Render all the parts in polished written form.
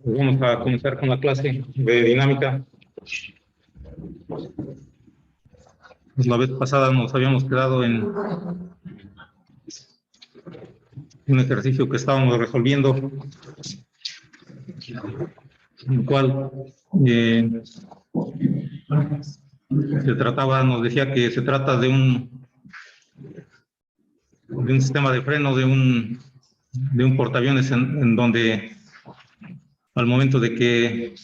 Vamos a comenzar con la clase de dinámica. La vez pasada nos habíamos quedado en un ejercicio que estábamos resolviendo, en el cual nos decía que se trata de un sistema de freno de un portaaviones en donde al momento de que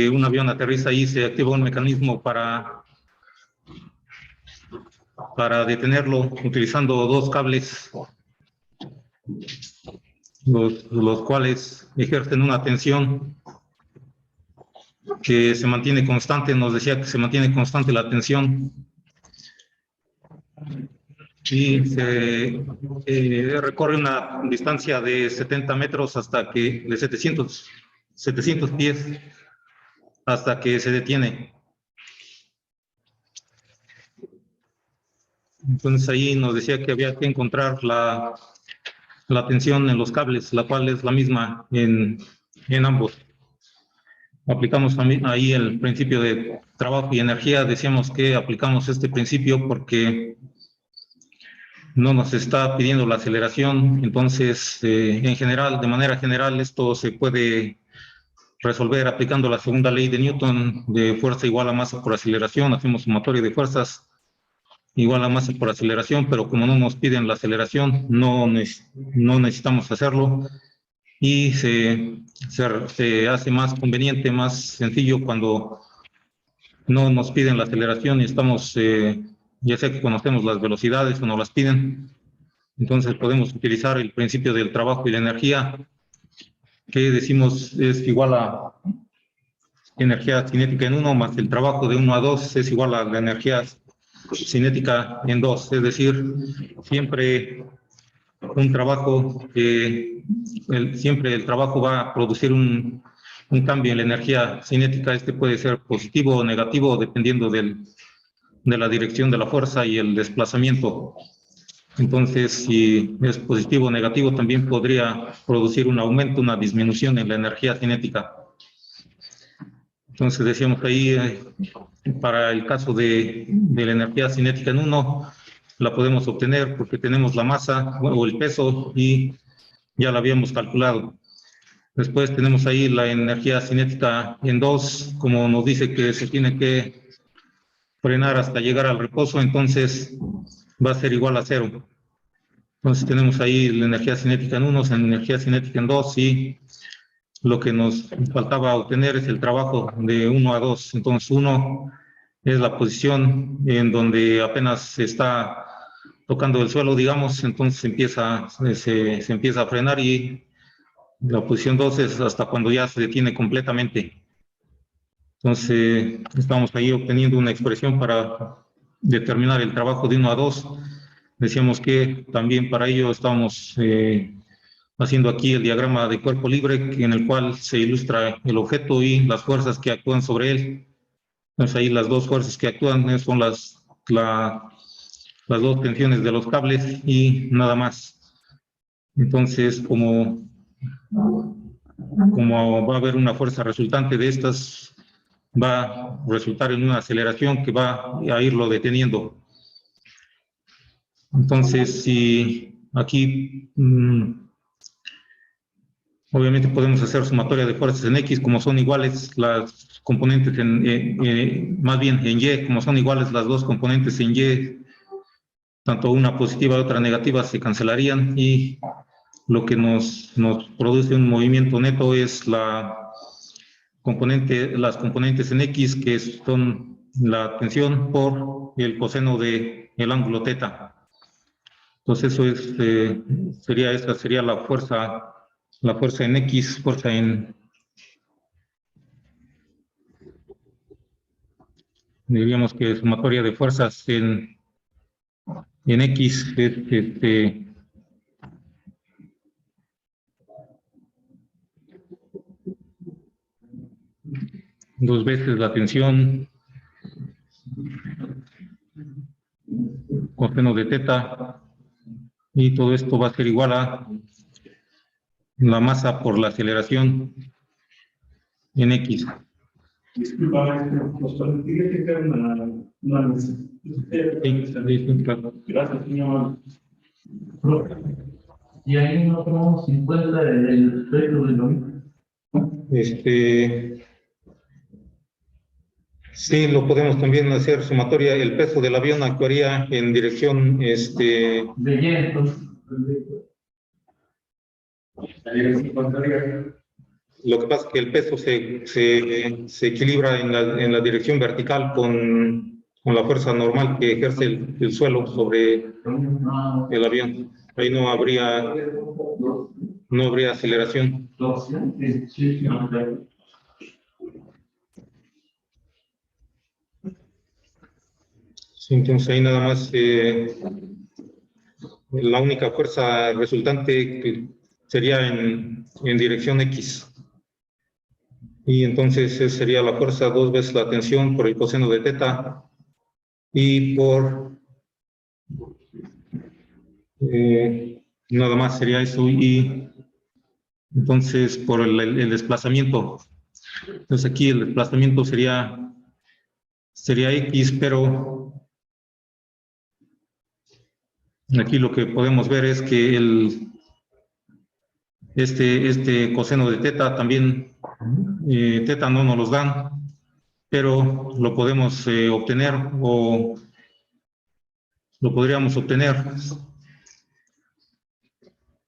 un avión aterriza ahí se activa un mecanismo para detenerlo utilizando dos cables, los cuales ejercen una tensión que se mantiene constante. Nos decía que se mantiene constante la tensión y se recorre una distancia de 70 metros de 700 pies hasta que se detiene. Entonces ahí nos decía que había que encontrar la tensión en los cables, la cual es la misma en ambos. Aplicamos también ahí el principio de trabajo y energía. Decíamos que aplicamos este principio porque no nos está pidiendo la aceleración. Entonces, en general, de manera general, esto se puede resolver aplicando la segunda ley de Newton de fuerza igual a masa por aceleración. Hacemos sumatoria de fuerzas igual a masa por aceleración, pero como no nos piden la aceleración, no necesitamos hacerlo. Y se hace más conveniente, más sencillo cuando no nos piden la aceleración y estamos, ya sea que conocemos las velocidades o no las piden. Entonces podemos utilizar el principio del trabajo y la energía, que decimos es igual a energía cinética en 1 más el trabajo de 1 a 2 es igual a la energía cinética en 2. Es decir, siempre un trabajo siempre el trabajo va a producir un cambio en la energía cinética. Este puede ser positivo o negativo dependiendo de la dirección de la fuerza y el desplazamiento. Entonces, si es positivo o negativo, también podría producir un aumento, una disminución en la energía cinética. Entonces, decíamos ahí, para el caso de la energía cinética en 1, la podemos obtener porque tenemos la masa o el peso y ya la habíamos calculado. Después tenemos ahí la energía cinética en 2, como nos dice que se tiene que frenar hasta llegar al reposo, entonces va a ser igual a 0. Entonces tenemos ahí la energía cinética en 1, la energía cinética en 2 y lo que nos faltaba obtener es el trabajo de 1 a 2. Entonces 1 es la posición en donde apenas se está tocando el suelo, digamos, entonces se empieza a frenar, y la posición 2 es hasta cuando ya se detiene completamente. Entonces estamos ahí obteniendo una expresión para determinar el trabajo de 1 a 2. Decíamos que también para ello estamos haciendo aquí el diagrama de cuerpo libre, en el cual se ilustra el objeto y las fuerzas que actúan sobre él. Entonces ahí las dos fuerzas que actúan son las dos tensiones de los cables y nada más. Entonces, como va a haber una fuerza resultante de estas, va a resultar en una aceleración que va a irlo deteniendo. Entonces, si aquí obviamente podemos hacer sumatoria de fuerzas en X, como son iguales las componentes más bien en Y, como son iguales las dos componentes en Y, tanto una positiva y otra negativa se cancelarían, y lo que nos produce un movimiento neto es las componentes en X, que son la tensión por el coseno del ángulo θ. Entonces eso esta sería la fuerza en X, diríamos que sumatoria de fuerzas en X es dos veces la tensión coseno de θ, y todo esto va a ser igual a la masa por la aceleración en X. Disculpa, doctor, tiene que ser una mesa. Sí, claro. Gracias, señor. Y ahí no tomamos 50 del espectro del domingo. Sí, lo podemos también hacer sumatoria. El peso del avión actuaría en dirección, De vientos. La dirección contraria. lo que pasa es que el peso se equilibra en la dirección vertical con la fuerza normal que ejerce el suelo sobre el avión. Ahí no habría aceleración. Sí, entonces ahí nada más la única fuerza resultante que sería en dirección X. Y entonces sería la fuerza 2 veces la tensión por el coseno de teta y por nada más sería eso, y entonces por el desplazamiento. Entonces aquí el desplazamiento sería X, pero aquí lo que podemos ver es que este coseno de teta también, teta no nos los dan, pero lo podemos obtener, o lo podríamos obtener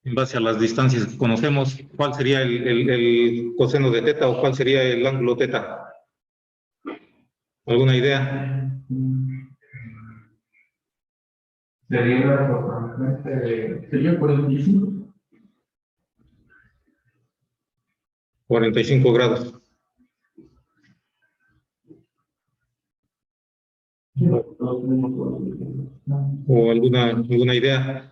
en base a las distancias que conocemos. ¿Cuál sería el coseno de teta o cuál sería el ángulo teta? ¿Alguna idea? Sería aproximadamente, sería 45. 45 grados. ¿O alguna idea?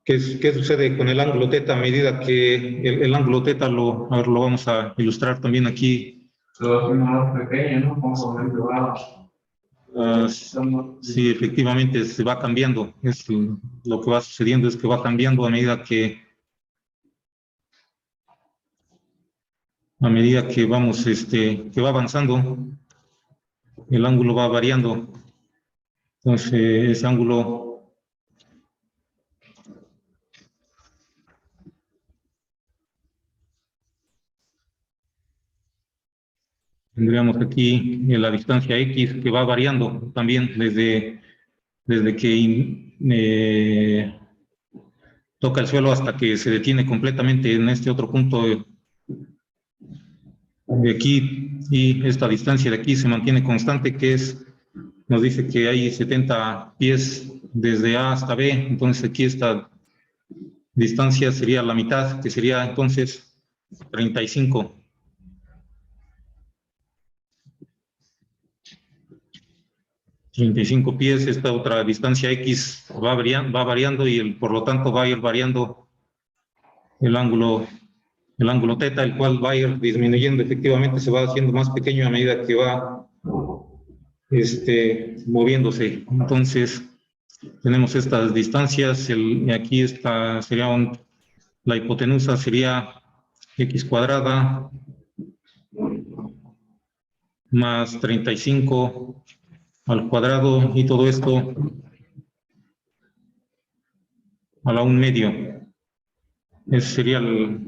¿Qué sucede con el ángulo teta a medida que el ángulo teta a ver, lo vamos a ilustrar también aquí? Lo hacemos más pequeño, ¿no? Conforme se va. Sí, efectivamente se va cambiando. Lo que va sucediendo es que va cambiando a medida que vamos, que va avanzando, el ángulo va variando. Entonces, ese ángulo tendríamos aquí la distancia X que va variando también desde que toca el suelo hasta que se detiene completamente en este otro punto de aquí, y esta distancia de aquí se mantiene constante, que nos dice que hay 70 pies desde A hasta B. Entonces aquí esta distancia sería la mitad, que sería entonces 35. 35 pies. Esta otra distancia X va variando y por lo tanto va a ir variando el ángulo teta, el cual va a ir disminuyendo. Efectivamente se va haciendo más pequeño a medida que va moviéndose. Entonces tenemos estas distancias. Aquí la hipotenusa sería X cuadrada más 35 al cuadrado, y todo esto a la 1/2. Ese sería el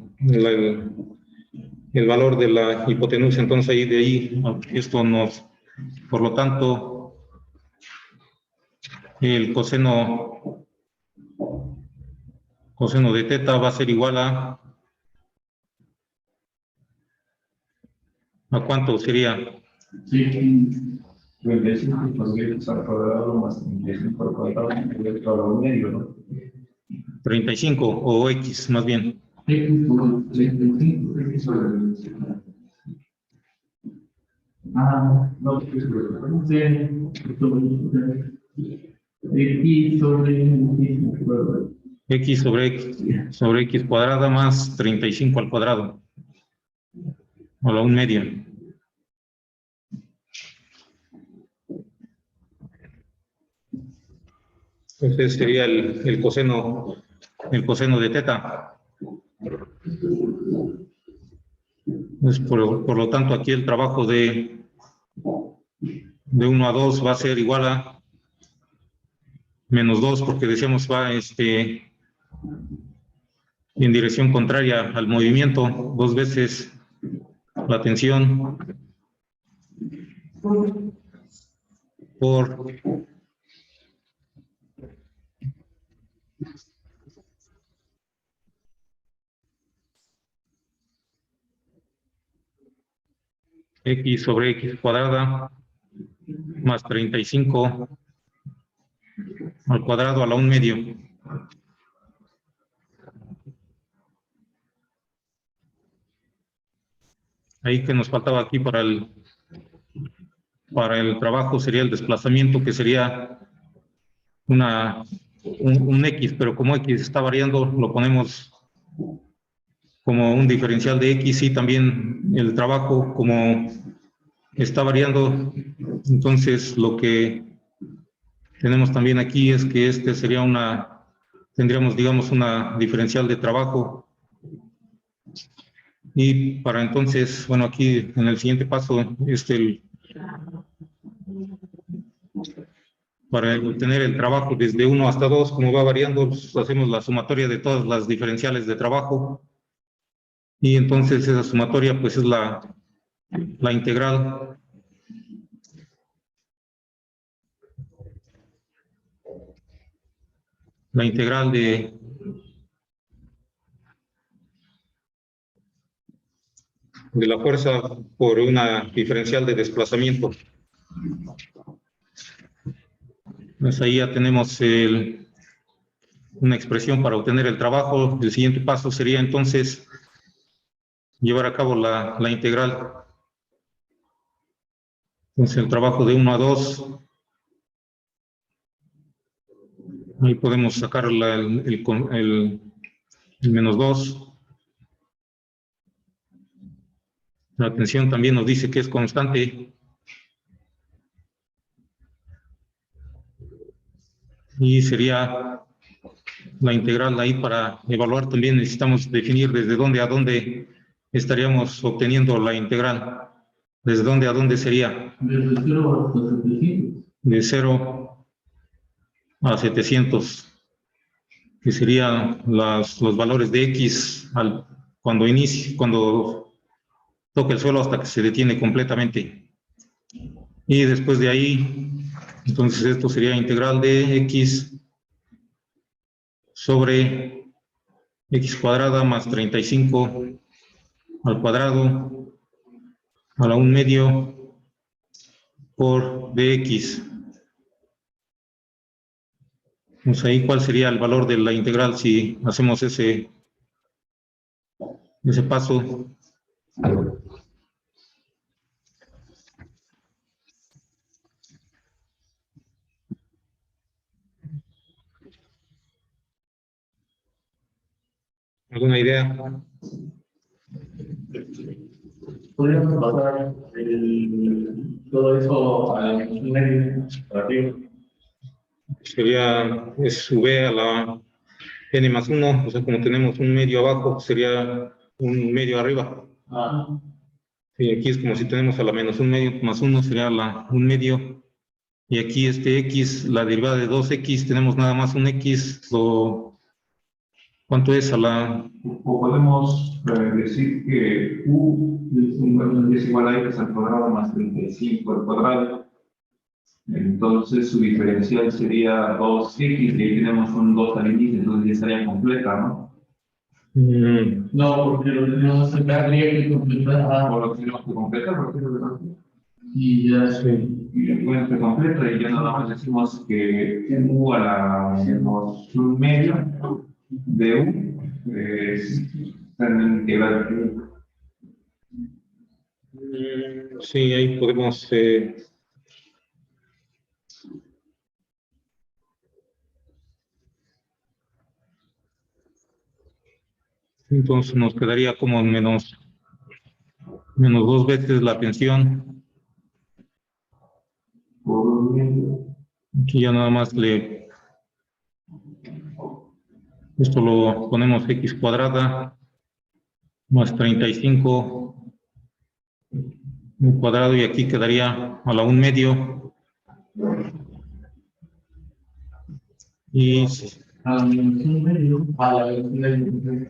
valor de la hipotenusa. Entonces ahí de ahí, esto por lo tanto, el coseno de teta va a ser igual ¿a cuánto sería? Sí, 35 al cuadrado más 35 al cuadrado, a un medio, ¿no? 35 o X más bien. X por 35, X sobre 25. No, X sobre 25. X sobre 25. X sobre X cuadrada más 35 al cuadrado, a la 1/2. Entonces sería el coseno de teta. Por lo tanto, aquí el trabajo de 1 a 2 va a ser igual a -2, porque decíamos va en dirección contraria al movimiento, 2 veces la tensión por X sobre X cuadrada más 35 al cuadrado a la 1/2. Ahí que nos faltaba aquí para el trabajo sería el desplazamiento, que sería un X, pero como X está variando, lo ponemos como un diferencial de X, y también el trabajo como está variando, entonces lo que tenemos también aquí es que sería tendríamos, digamos, una diferencial de trabajo. Y para entonces, bueno, aquí en el siguiente paso, para obtener el trabajo desde 1 hasta 2, como va variando, pues hacemos la sumatoria de todas las diferenciales de trabajo. Y entonces esa sumatoria, pues es la integral. La integral de la fuerza por una diferencial de desplazamiento. Pues ahí ya tenemos una expresión para obtener el trabajo. El siguiente paso sería entonces llevar a cabo la integral. Entonces el trabajo de 1 a 2, ahí podemos sacar el -2. La tensión también nos dice que es constante. Y sería la integral ahí. Para evaluar también necesitamos definir desde dónde a dónde estaríamos obteniendo la integral. ¿Desde dónde a dónde sería? Desde 0 hasta 700. De 0 a 700, que serían los valores de X cuando toca el suelo hasta que se detiene completamente. Y después de ahí, entonces esto sería integral de X sobre X cuadrada más 35 al cuadrado a la 1/2 por dx. Entonces ahí, ¿cuál sería el valor de la integral si hacemos ese paso? ¿Alguna idea? Podríamos pasar todo eso al medio operativo. Sería V a la n más 1, o sea, como tenemos un medio abajo, sería un medio arriba. Y aquí es como si tenemos a la menos un medio más 1, sería un medio. Y aquí X, la derivada de 2X, tenemos nada más un X. ¿Cuánto es a la...? O podemos decir que U es igual a X al cuadrado más 35 al cuadrado. Entonces su diferencial sería 2X, y ahí tenemos un 2 al inicio, entonces ya estaría completa, ¿no? No, porque lo tenemos que habría que completar. O lo tenemos que completar, porque es lo que Y ya y después se completa, y ya nada más decimos que U a la menos un medio de U también queda. Sí, ahí podemos... entonces nos quedaría como menos 2 veces la tensión. Aquí ya nada más esto lo ponemos X cuadrada más 35 un cuadrado, y aquí quedaría a la 1/2. Y A menos 1/2. A la vez 1/2.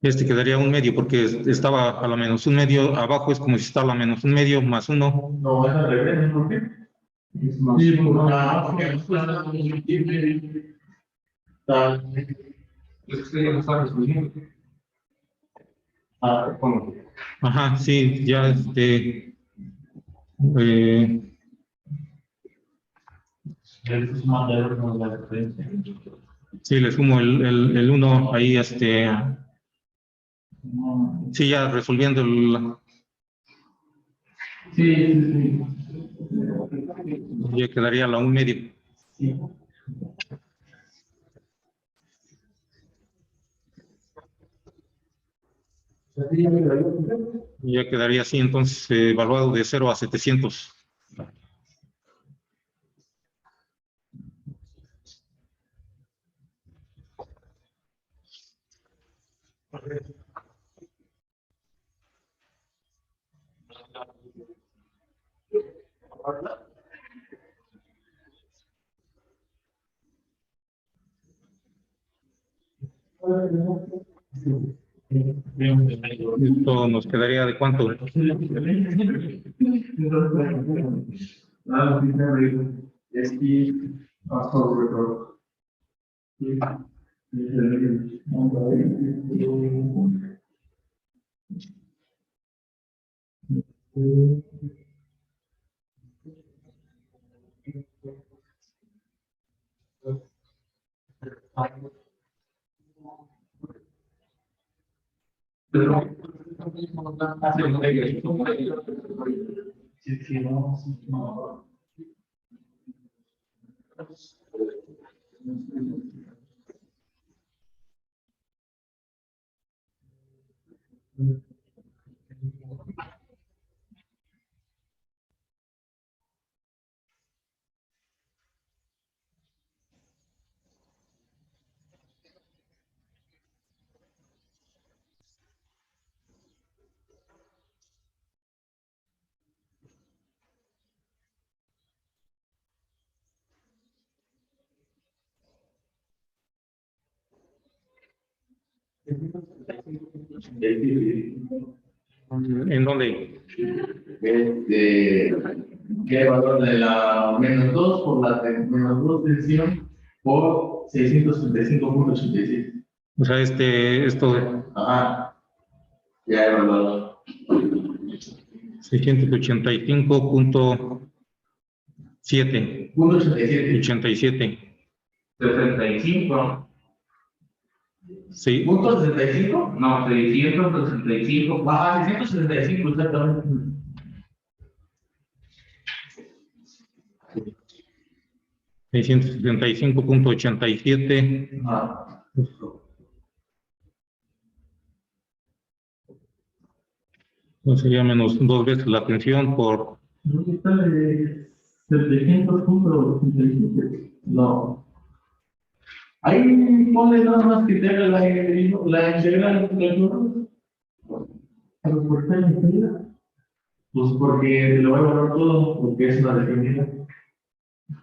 este quedaría 1/2 porque estaba a la menos 1/2. Abajo es como si estaba a la menos 1/2 más 1. No, es al revés, ¿por qué? Sí, porque Usted ya lo está resolviendo. ¿Cómo? Ajá, sí, ya sí, le sumo el 1 ahí, sí, ya resolviendo sí. ya quedaría a la 1/2. Sí. Ya quedaría así, entonces, evaluado de 0 a 700. Esto nos quedaría de cuánto. ¿En dónde? ¿Qué valor de la menos 2 por la menos 2 tensión por 635.87? O sea, esto Ajá, ya he evaluado. 685.7. Punto 87. 87. 65. Sí. ¿Punto 65? No, 665. Ajá, 665, exactamente. 675.87. Ajá. Entonces sería menos 2 veces la tensión por. ¿Dónde está el 700.87? No. Ahí ponle nada más que te haga la integral del número. ¿Pero por qué la integral? Pues porque te lo voy a evaluar todo, porque es una determinada.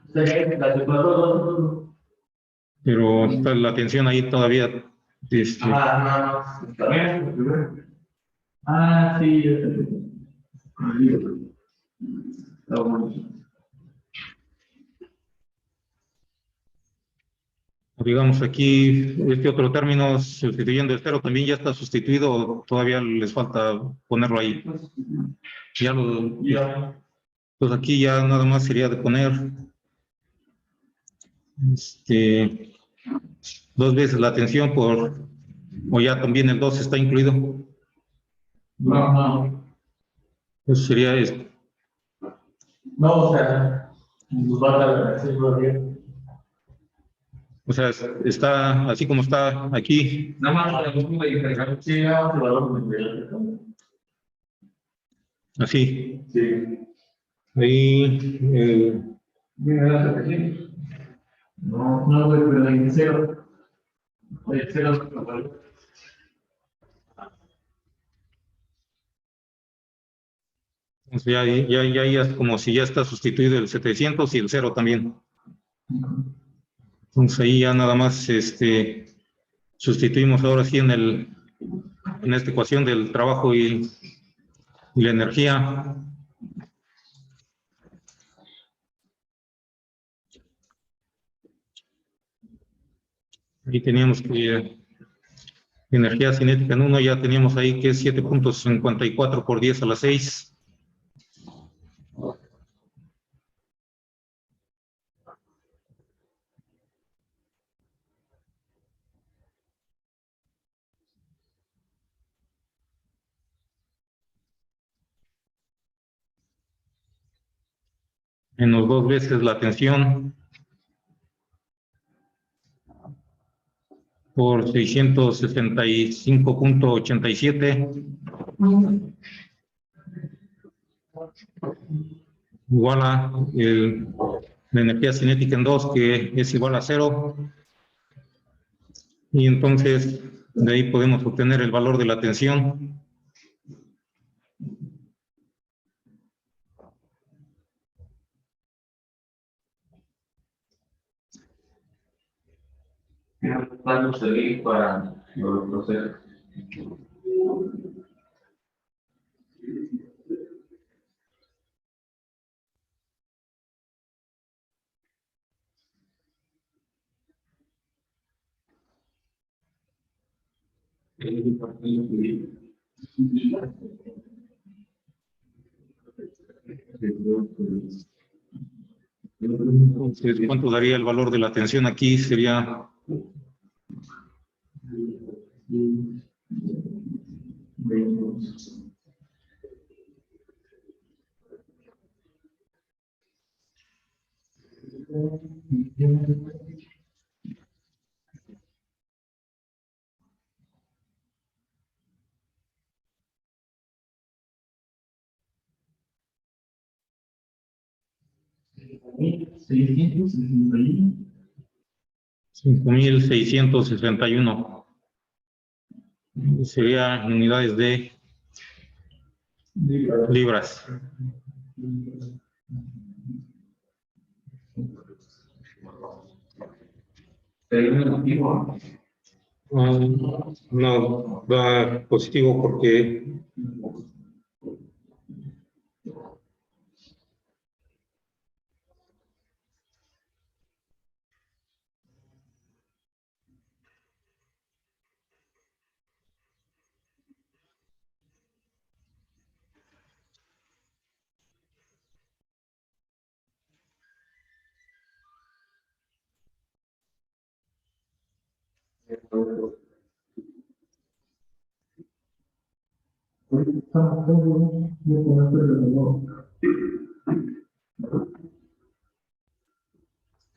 O sea, la todo. Pero está la tensión ahí todavía. Nada más. ¿Está bien? Ah, sí, ya sé. Está bueno. Digamos aquí, este otro término, sustituyendo el 0, también ya está sustituido, o todavía les falta ponerlo ahí. Ya Ya. pues aquí ya nada más sería de poner 2 veces la tensión o ya también el 2 está incluido. No. Eso sería No, o sea, nos va a hacer todavía. o sea, está así como está aquí. Nada más para los números y cargar. Sí, vamos a evaluar. Así. Sí. Ahí, No, güey, pero en cero. Entonces ya es como si ya está sustituido el 700 y el 0 también. Entonces ahí ya nada más sustituimos ahora sí en esta ecuación del trabajo y la energía. Ahí teníamos que energía cinética en 1 ya teníamos ahí que es 7.54 por 10 a la 6. Menos 2 veces la tensión por 665.87 igual a la energía cinética en 2 que es igual a 0 y entonces de ahí podemos obtener el valor de la tensión. Para seguir para los procesos. Entonces, ¿cuánto daría el valor de la tensión aquí? Sería 5.661. Sería en unidades de libras. No, da positivo porque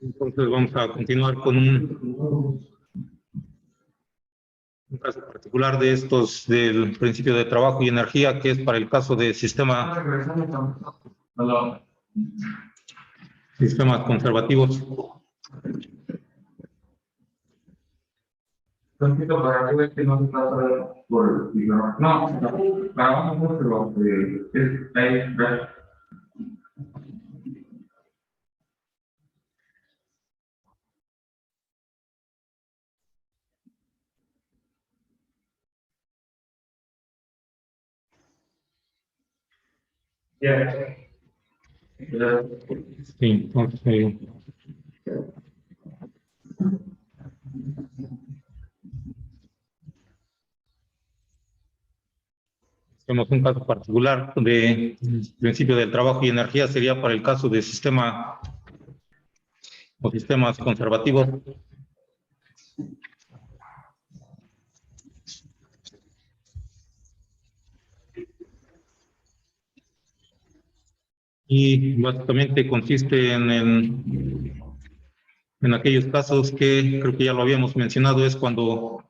entonces vamos a continuar con un caso particular de estos del principio de trabajo y energía, que es para el caso de sistemas conservativos. Tantito para que veas que no se trata de por no, para vamos pero es ahí, ¿verdad? Ya. Sí, entonces, tenemos un caso particular de principio del trabajo y energía, sería para el caso de sistema o sistemas conservativos. Y básicamente consiste en aquellos casos que creo que ya lo habíamos mencionado, es cuando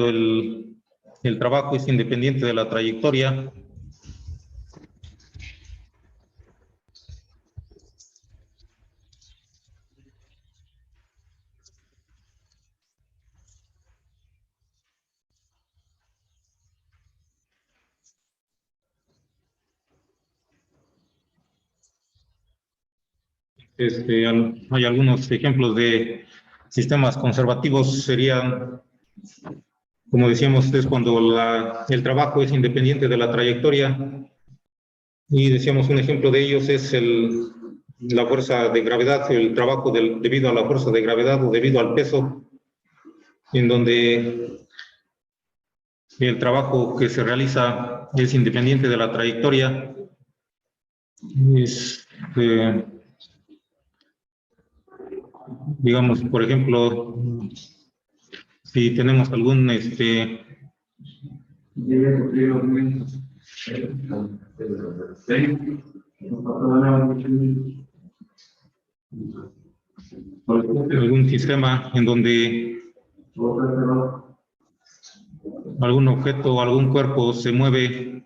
el trabajo es independiente de la trayectoria. hay algunos ejemplos de sistemas conservativos, serían, como decíamos, es cuando el trabajo es independiente de la trayectoria. Y decíamos, un ejemplo de ellos es la fuerza de gravedad, el trabajo debido a la fuerza de gravedad o debido al peso, en donde el trabajo que se realiza es independiente de la trayectoria. Digamos, por ejemplo, si tenemos algún algún sistema en donde algún objeto o algún cuerpo se mueve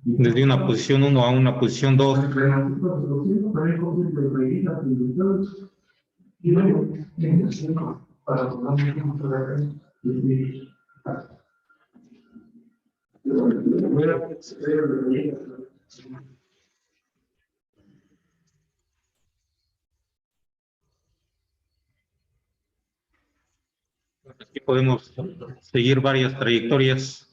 desde una posición 1 a una posición 2. Aquí podemos seguir varias trayectorias.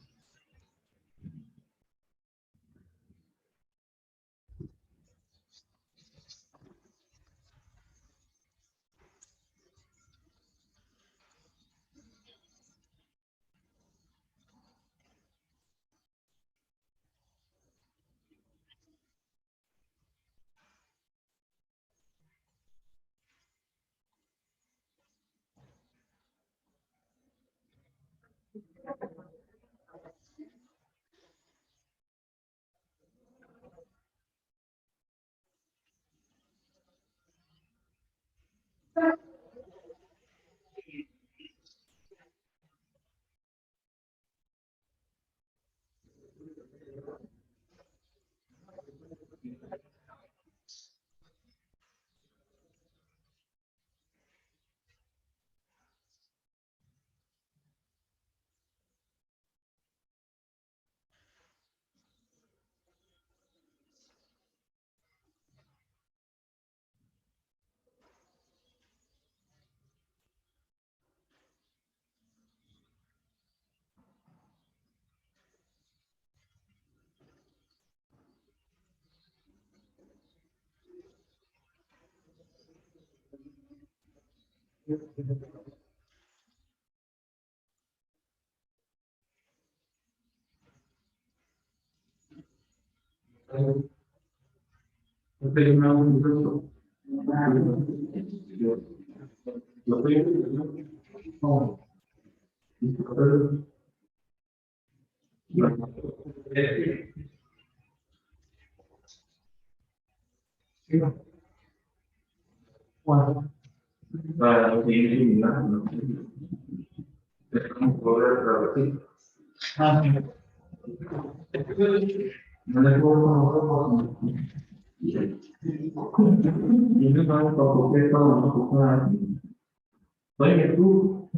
Oye, tú,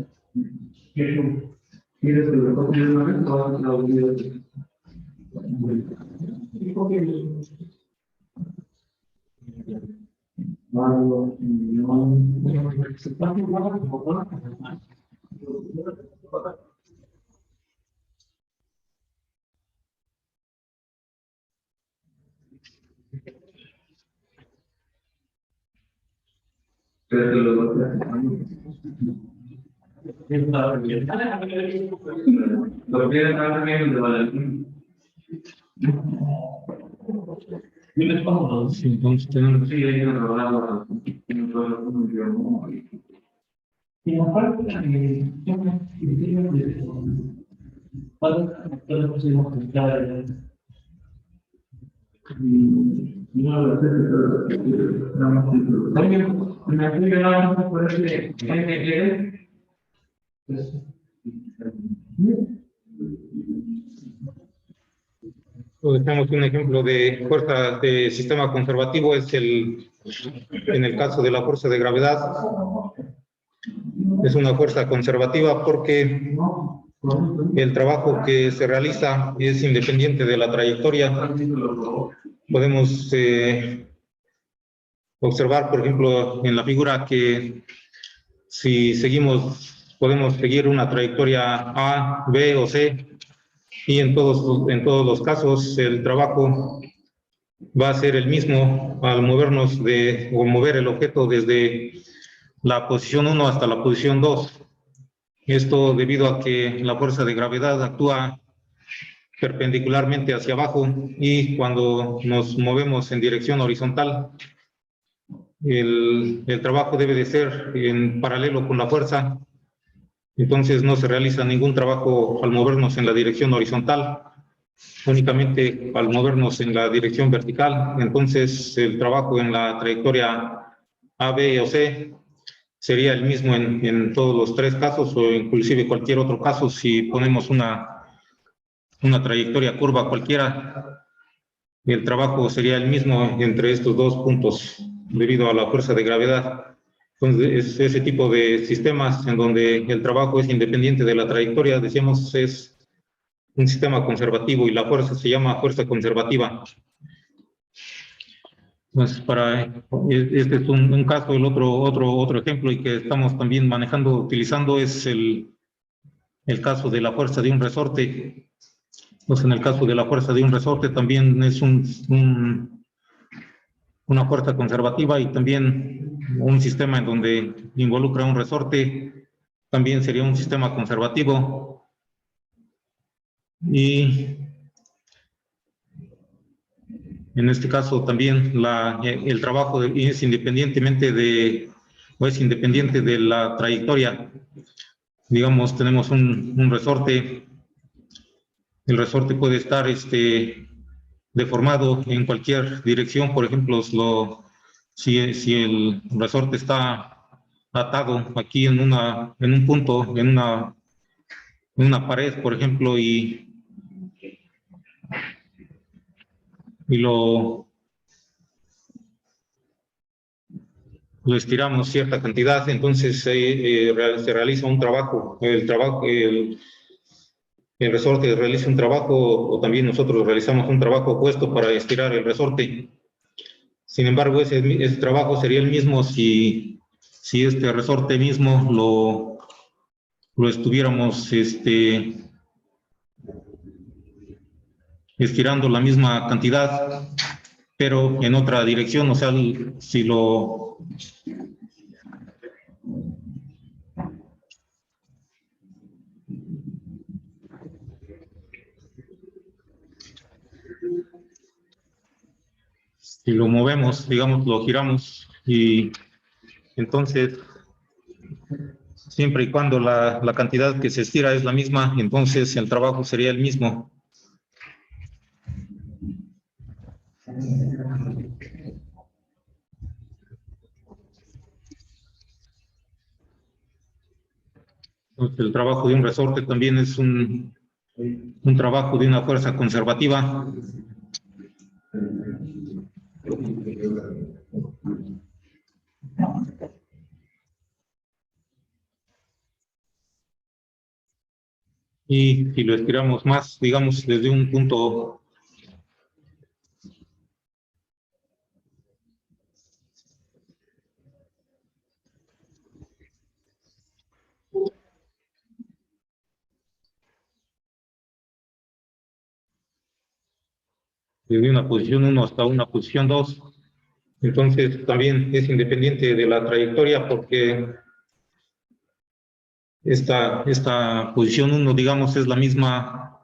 ¿quieres que lo toque de una vez o vas a olvidar? Creo que lo voy a hacer. Lo que era también de Valentín. Sí, entonces tenemos Sí, hay que hablar. Y aparte, podemos conectar. Me explica por ese tenemos un ejemplo de fuerza de sistema conservativo, es en el caso de la fuerza de gravedad. Es una fuerza conservativa porque el trabajo que se realiza es independiente de la trayectoria. Podemos observar, por ejemplo, en la figura que si seguimos, podemos seguir una trayectoria A, B o C, y en todos los casos el trabajo va a ser el mismo al movernos o mover el objeto desde la posición 1 hasta la posición 2. Esto debido a que la fuerza de gravedad actúa perpendicularmente hacia abajo y cuando nos movemos en dirección horizontal, el trabajo debe de ser en paralelo con la fuerza. Entonces no se realiza ningún trabajo al movernos en la dirección horizontal, únicamente al movernos en la dirección vertical. Entonces el trabajo en la trayectoria A, B o C sería el mismo en todos los tres casos o inclusive cualquier otro caso si ponemos una trayectoria curva cualquiera. El trabajo sería el mismo entre estos dos puntos debido a la fuerza de gravedad. Entonces, es ese tipo de sistemas en donde el trabajo es independiente de la trayectoria, decíamos, es un sistema conservativo y la fuerza se llama fuerza conservativa. Pues este es un caso. El otro ejemplo y que estamos también utilizando es el caso de la fuerza de un resorte. Pues en el caso de la fuerza de un resorte también es una fuerza conservativa y también un sistema en donde involucra un resorte también sería un sistema conservativo. Y en este caso también el trabajo es independiente de la trayectoria. Digamos, tenemos un resorte. El resorte puede estar deformado en cualquier dirección. Por ejemplo, si el resorte está atado aquí en un punto, en una pared, por ejemplo, y lo estiramos cierta cantidad, entonces se realiza un trabajo. El resorte realiza un trabajo o también nosotros realizamos un trabajo opuesto para estirar el resorte. Sin embargo, ese trabajo sería el mismo si este resorte mismo lo estuviéramos estirando la misma cantidad, pero en otra dirección. O sea, si lo movemos, digamos, lo giramos, y entonces siempre y cuando la cantidad que se estira es la misma, entonces el trabajo sería el mismo. Entonces, el trabajo de un resorte también es un trabajo de una fuerza conservativa. Y si lo estiramos más, digamos, desde un punto desde una posición 1 hasta una posición 2, entonces también es independiente de la trayectoria, porque esta posición 1, digamos, es la misma,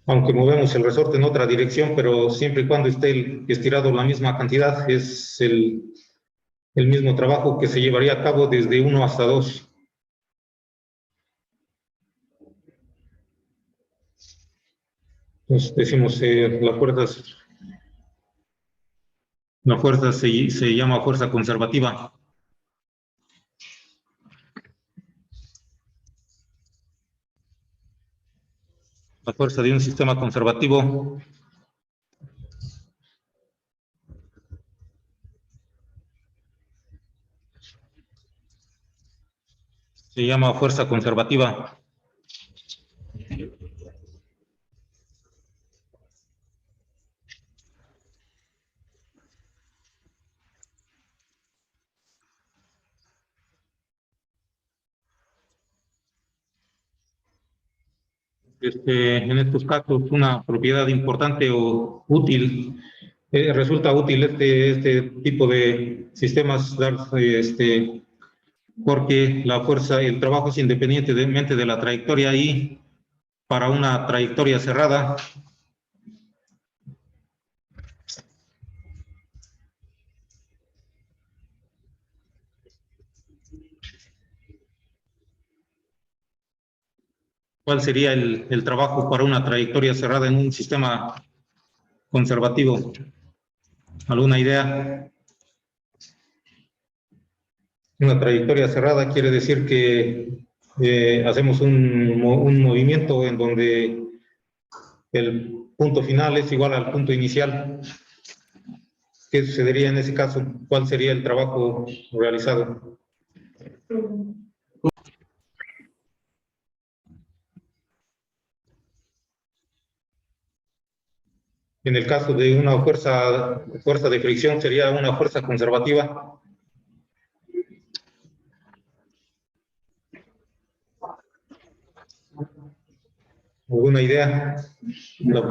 aunque movemos el resorte en otra dirección, pero siempre y cuando esté estirado la misma cantidad, es el mismo trabajo que se llevaría a cabo desde 1 hasta 2. Entonces decimos, la fuerza se llama fuerza conservativa. La fuerza de un sistema conservativo se llama fuerza conservativa. en estos casos una propiedad importante o útil. Resulta útil este tipo de sistemas porque la fuerza, el trabajo es independientemente de la trayectoria y para una trayectoria cerrada. ¿Cuál sería el trabajo para una trayectoria cerrada en un sistema conservativo? ¿Alguna idea? Una trayectoria cerrada quiere decir que hacemos un movimiento en donde el punto final es igual al punto inicial. ¿Qué sucedería en ese caso? ¿Cuál sería el trabajo realizado? En el caso de una fuerza de fricción sería una fuerza conservativa. ¿Alguna idea? La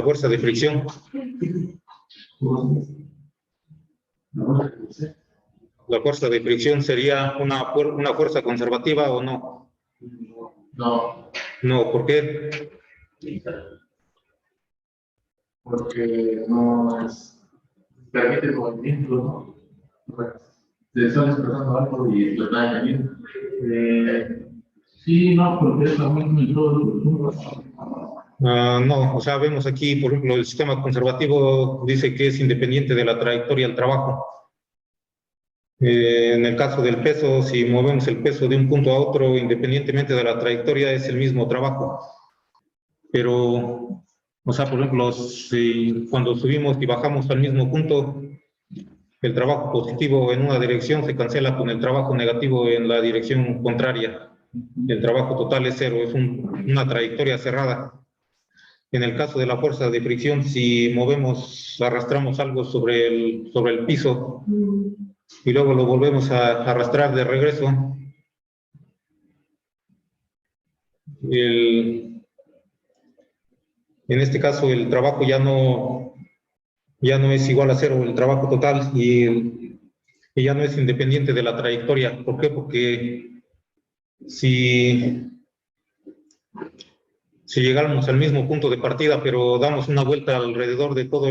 fuerza de fricción. ¿La fuerza de fricción sería una fuerza conservativa o no? No, No, ¿por qué? porque no es, permite el movimiento, ¿no? Pues, se están expresando algo y lo están añadiendo. Sí, no, porque es también muy todo. No, o sea, vemos aquí, por ejemplo, el sistema conservativo dice que es independiente de la trayectoria del trabajo. En el caso del peso, si movemos el peso de un punto a otro, independientemente de la trayectoria, es el mismo trabajo. Pero, o sea, por ejemplo, cuando subimos y bajamos al mismo punto, el trabajo positivo en una dirección se cancela con el trabajo negativo en la dirección contraria. El trabajo total es cero, es una trayectoria cerrada. En el caso de la fuerza de fricción, si movemos, arrastramos algo sobre el piso y luego lo volvemos a arrastrar de regreso, en este caso el trabajo ya no es igual a cero, el trabajo total, y ya no es independiente de la trayectoria. ¿Por qué? Porque si llegáramos al mismo punto de partida, pero damos una vuelta alrededor de todo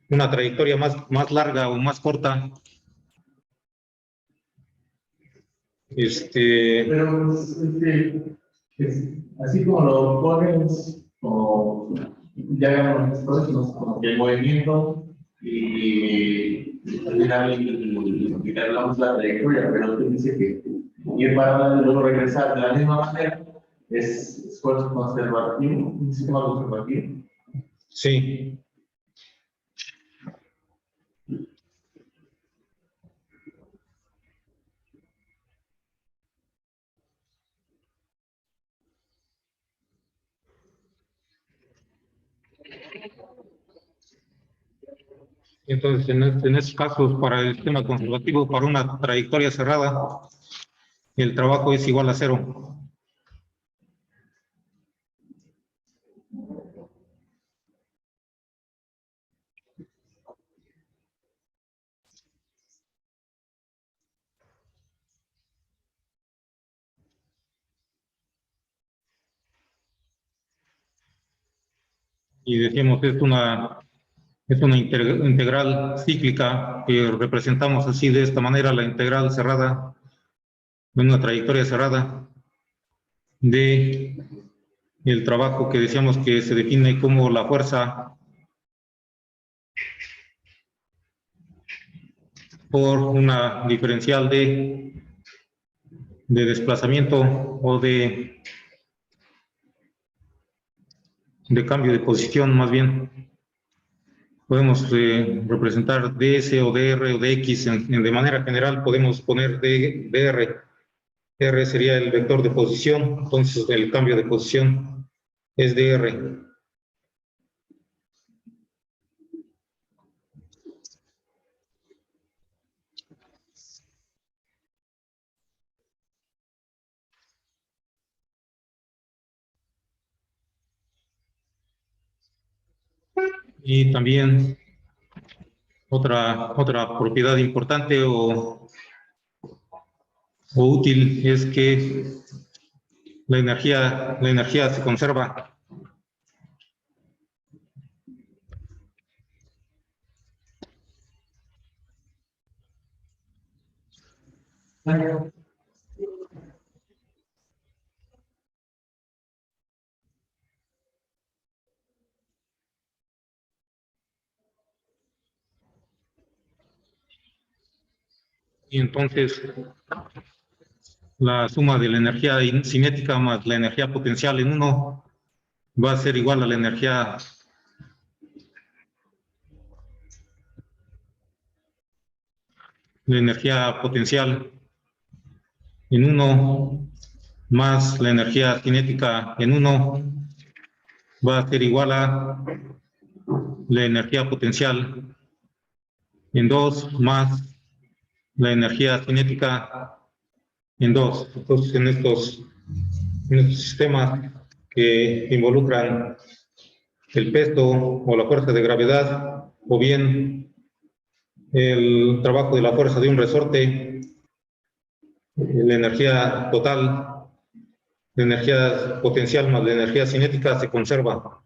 una trayectoria más larga o más corta, Pero así como lo pones, o ya hagamos cosas como que el movimiento y al final hablamos la trayectoria, pero tú dices que ir para y luego regresar de la misma manera es esfuerzo conservativo, un sistema conservativo. sí. Entonces, en estos casos, para el sistema conservativo, para una trayectoria cerrada, el trabajo es igual a cero. Y decimos, es una integral cíclica que representamos así de esta manera, la integral cerrada, en una trayectoria cerrada de el trabajo que decíamos que se define como la fuerza por una diferencial de desplazamiento o de cambio de posición, más bien. Podemos representar ds o dr o dx de manera general, podemos poner dr. R sería el vector de posición, entonces el cambio de posición es dr. Y también otra propiedad importante o útil es que la energía se conserva. Y entonces la suma de la energía cinética más la energía potencial en uno va a ser igual a la energía potencial en uno más la energía cinética en uno va a ser igual a la energía potencial en 2 más la energía cinética en 2. Entonces, en estos sistemas que involucran el peso o la fuerza de gravedad, o bien el trabajo de la fuerza de un resorte, la energía total, la energía potencial más la energía cinética se conserva.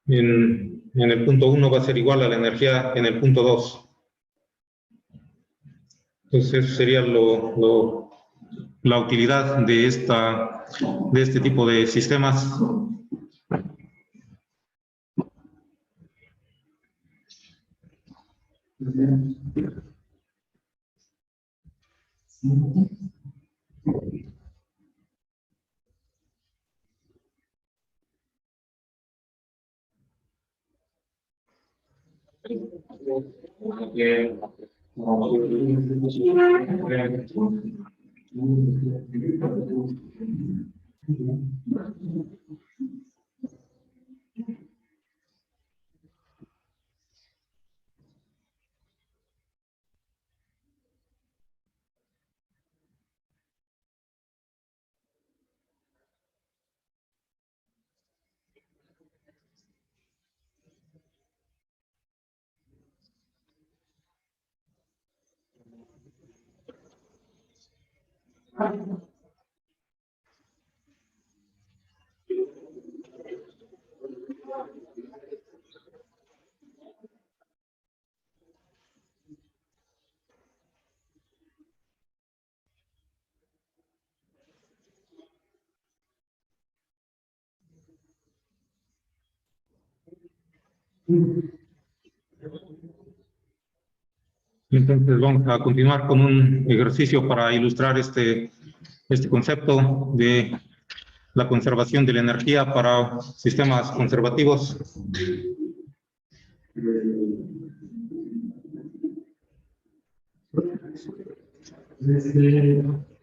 En el punto 1 va a ser igual a la energía en el punto 2. Entonces, eso sería la utilidad de este tipo de sistemas. Entonces vamos a continuar con un ejercicio para ilustrar este concepto de la conservación de la energía para sistemas conservativos.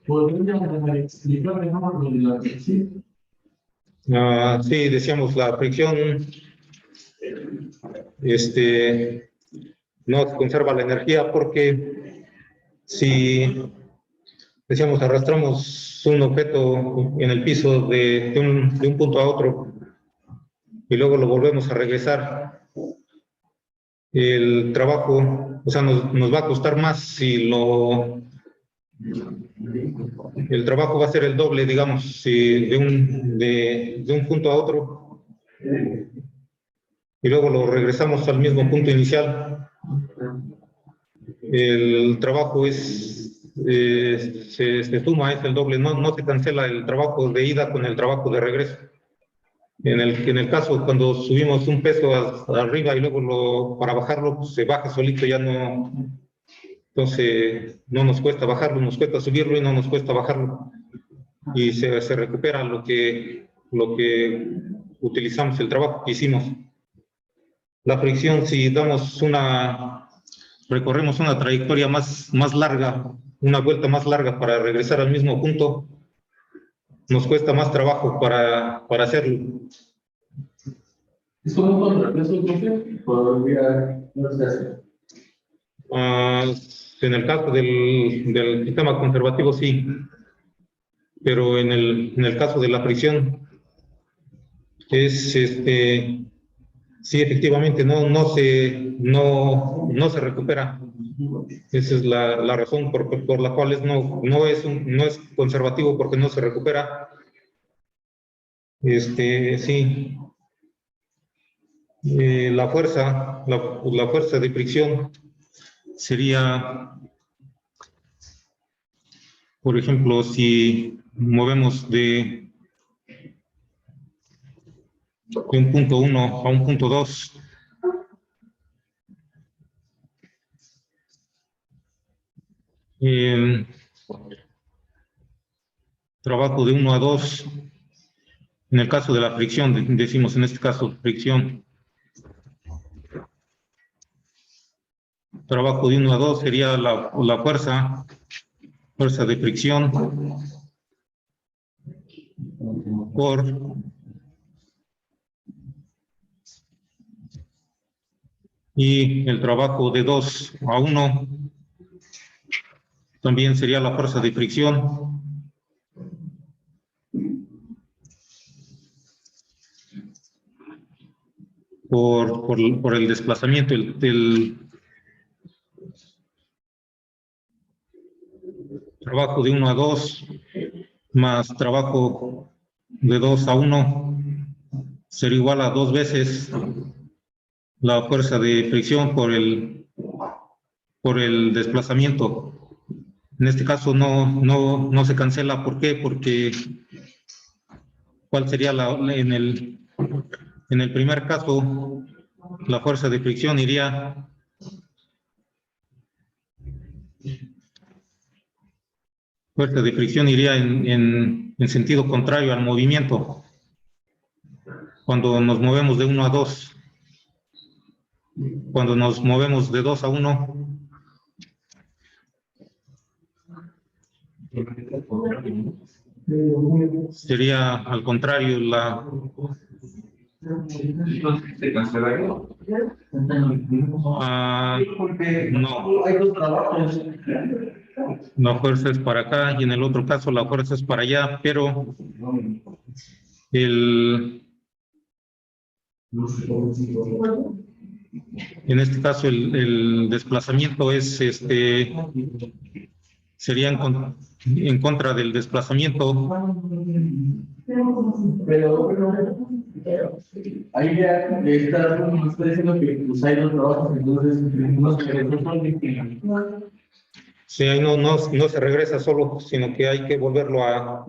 ¿Podría explicar mejor lo de la fricción? Sí, decíamos la fricción no se conserva la energía porque si decíamos arrastramos un objeto en el piso de un punto a otro y luego lo volvemos a regresar, el trabajo, o sea, nos va a costar más si el trabajo va a ser el doble, digamos, si de un punto a otro y luego lo regresamos al mismo punto inicial. El trabajo se suma, es el doble, no se cancela el trabajo de ida con el trabajo de regreso. En el caso, cuando subimos un peso arriba y luego para bajarlo, pues se baja solito, ya no. Entonces, no nos cuesta bajarlo, nos cuesta subirlo y no nos cuesta bajarlo. Y se recupera lo que utilizamos, el trabajo que hicimos. La fricción, si recorremos una trayectoria más larga, una vuelta más larga para regresar al mismo punto, nos cuesta más trabajo para hacerlo. ¿Es como un contrapeso, profe? Podría no se hace. En el caso del sistema conservativo, sí. Pero en el caso de la fricción, es Sí, efectivamente, no se recupera. Esa es la razón por la cual no es conservativo, porque no se recupera. Sí. La fuerza de fricción sería, por ejemplo, si movemos de un punto 1 a un punto 2, trabajo de 1 a 2, en el caso de la fricción, decimos en este caso fricción, trabajo de 1 a 2 sería la fuerza de fricción por y el trabajo de 2 a 1 también sería la fuerza de fricción por el desplazamiento, el trabajo de 1 a 2 más trabajo de 2 a 1 será igual a 2 veces la fuerza de fricción por el desplazamiento. En este caso no se cancela. ¿Por qué? Porque ¿cuál sería en el primer caso? La fuerza de fricción iría en sentido contrario al movimiento. Cuando nos movemos de 1 a 2, cuando nos movemos de 2 a 1, sería al contrario Entonces, ¿se cancelaría? no. Hay dos trabajos. La fuerza es para acá y en el otro caso la fuerza es para allá, pero en este caso el desplazamiento sería en contra del desplazamiento. Pero ahí ya está diciendo que pues, hay dos trabajos, entonces no se Sí, ahí no se regresa solo, sino que hay que volverlo a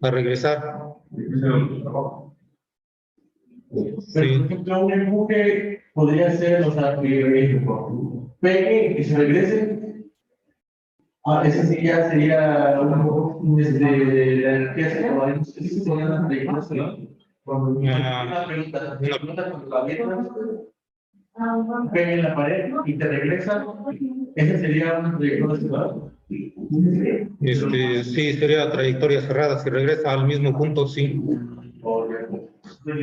regresar. Pero, Sí. por ejemplo, un empuje podría ser, o sea, que pegue y que se regrese. Ese sí ya sería la energía secundaria. No sé si se podrían las películas, ¿no? Una pregunta cuando la avientas, pega en la pared y te regresa. Esa sería una trayectoria cerrada. Sí, sería trayectoria cerrada. Si regresa al mismo punto, sí. Pero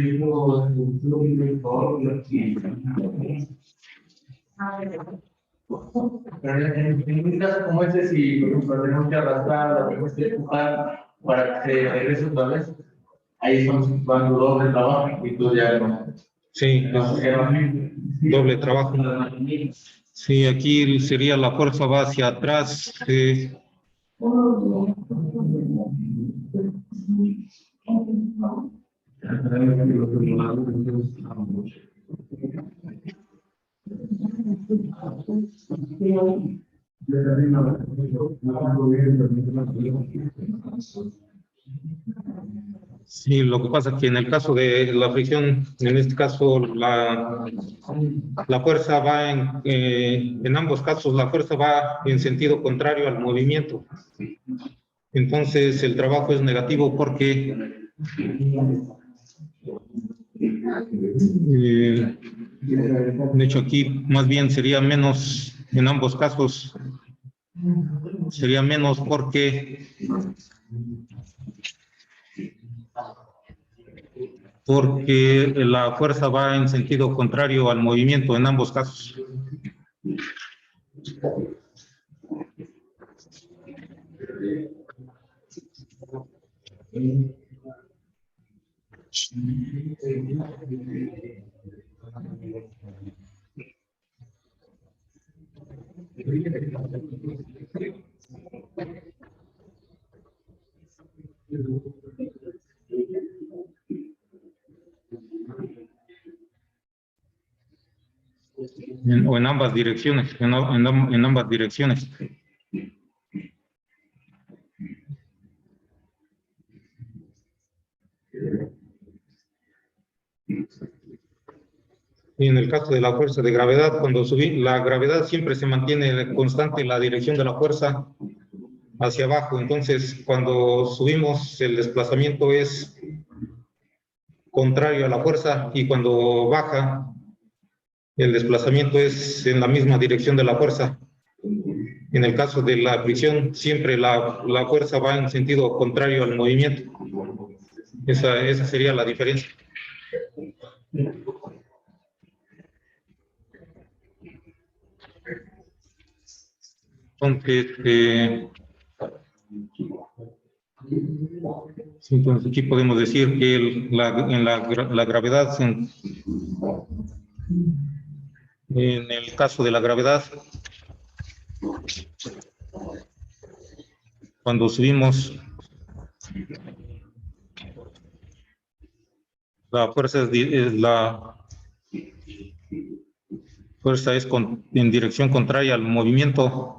en un caso como ese, si por ejemplo tenemos que arrastrar o tenemos que empujar para que se regrese otra vez, ahí estamos ocupando doble trabajo y tú ya no. Sí, es doble trabajo. Sí, aquí sería la fuerza va hacia atrás. Sí, lo que pasa es que en el caso de la fricción, en este caso la fuerza va en ambos casos, la fuerza va en sentido contrario al movimiento. Entonces el trabajo es negativo porque de hecho aquí más bien sería menos, en ambos casos sería menos porque la fuerza va en sentido contrario al movimiento en ambos casos. O en ambas direcciones, en ambas direcciones. Y en el caso de la fuerza de gravedad, cuando subí, la gravedad siempre se mantiene constante en la dirección de la fuerza hacia abajo. Entonces, cuando subimos, el desplazamiento es contrario a la fuerza, y cuando baja, el desplazamiento es en la misma dirección de la fuerza. En el caso de la fricción, siempre la fuerza va en sentido contrario al movimiento. Esa sería la diferencia. Entonces, entonces aquí podemos decir que la gravedad, en el caso de la gravedad, cuando subimos, la fuerza es en dirección contraria al movimiento.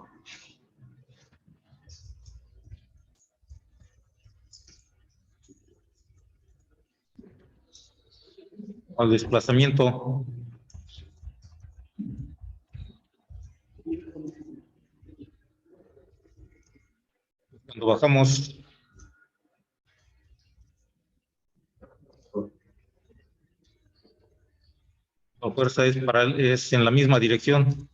Al desplazamiento. Cuando bajamos, la fuerza es en la misma dirección.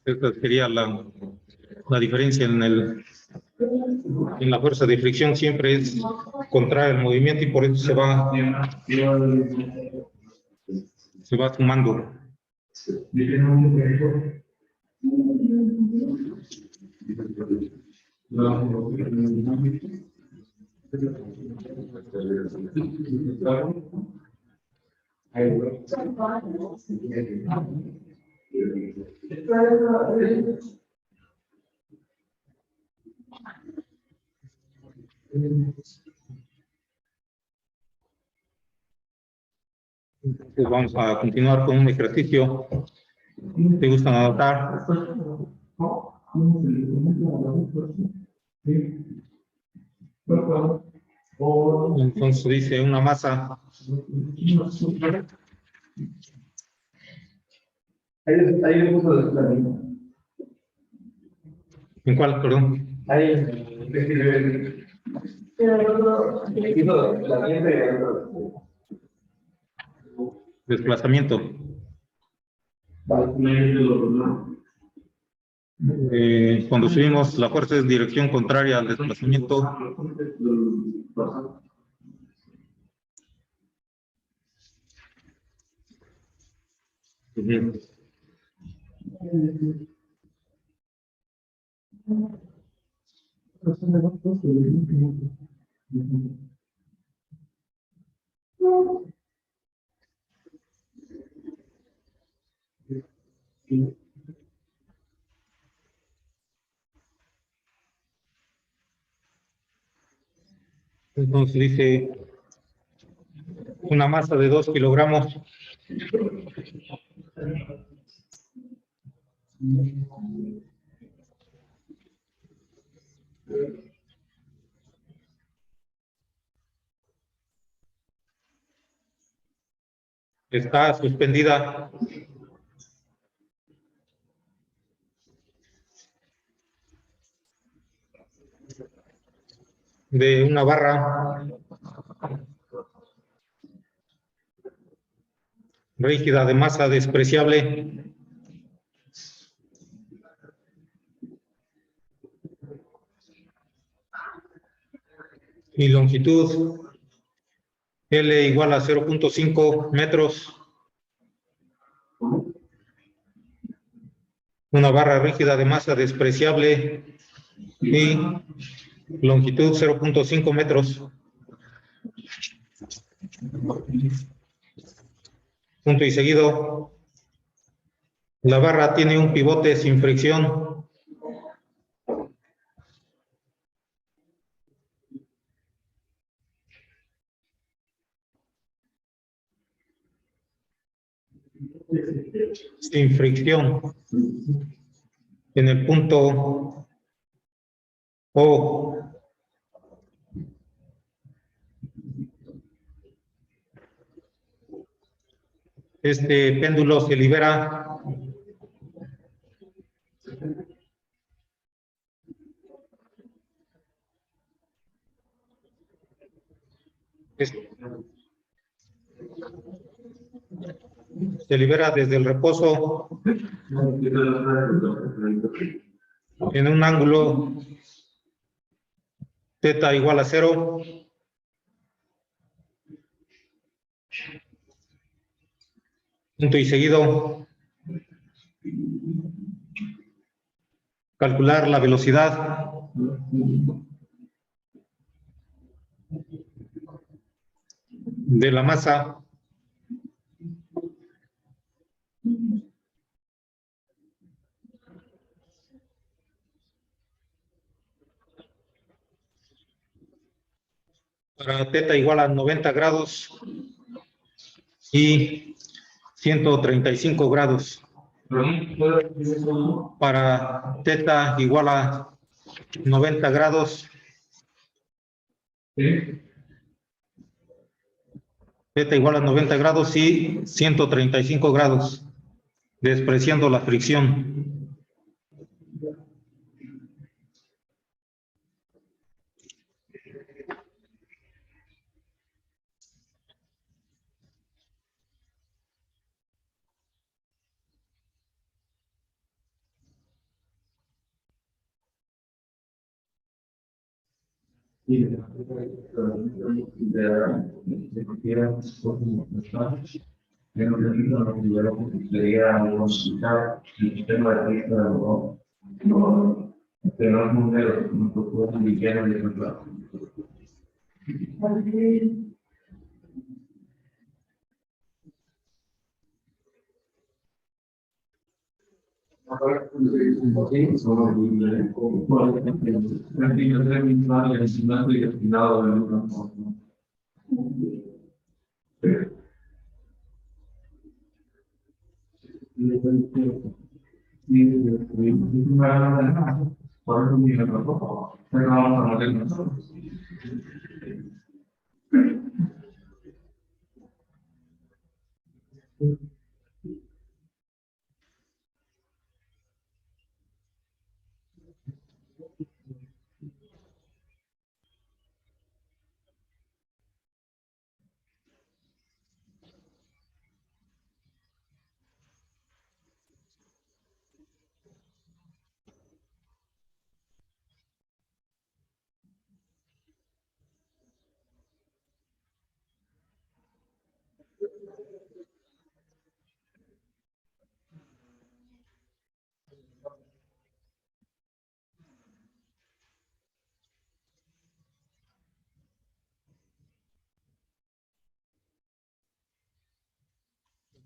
Esta sería la diferencia en la fuerza de fricción. Siempre es contraria al movimiento, y por eso se va sumando. Entonces vamos a continuar con un ejercicio. ¿Te gustan anotar? Entonces dice una masa. ¿En cuál, perdón? Desplazamiento. Cuando subimos, la fuerza es dirección contraria al desplazamiento. Entonces dice una masa de 2 kilogramos. Está suspendida de una barra rígida de masa despreciable. y longitud L igual a 0.5 metros. Una barra rígida de masa despreciable y longitud 0.5 metros. Punto y seguido. La barra tiene un pivote sin fricción. Sin fricción. En el punto O. Este péndulo se libera desde el reposo en un ángulo θ igual a 0. Punto y seguido. Calcular la velocidad de la masa para θ igual a 90 grados y 135 grados. Para θ igual a 90 grados, θ igual a 90 grados y 135 grados, despreciando la fricción.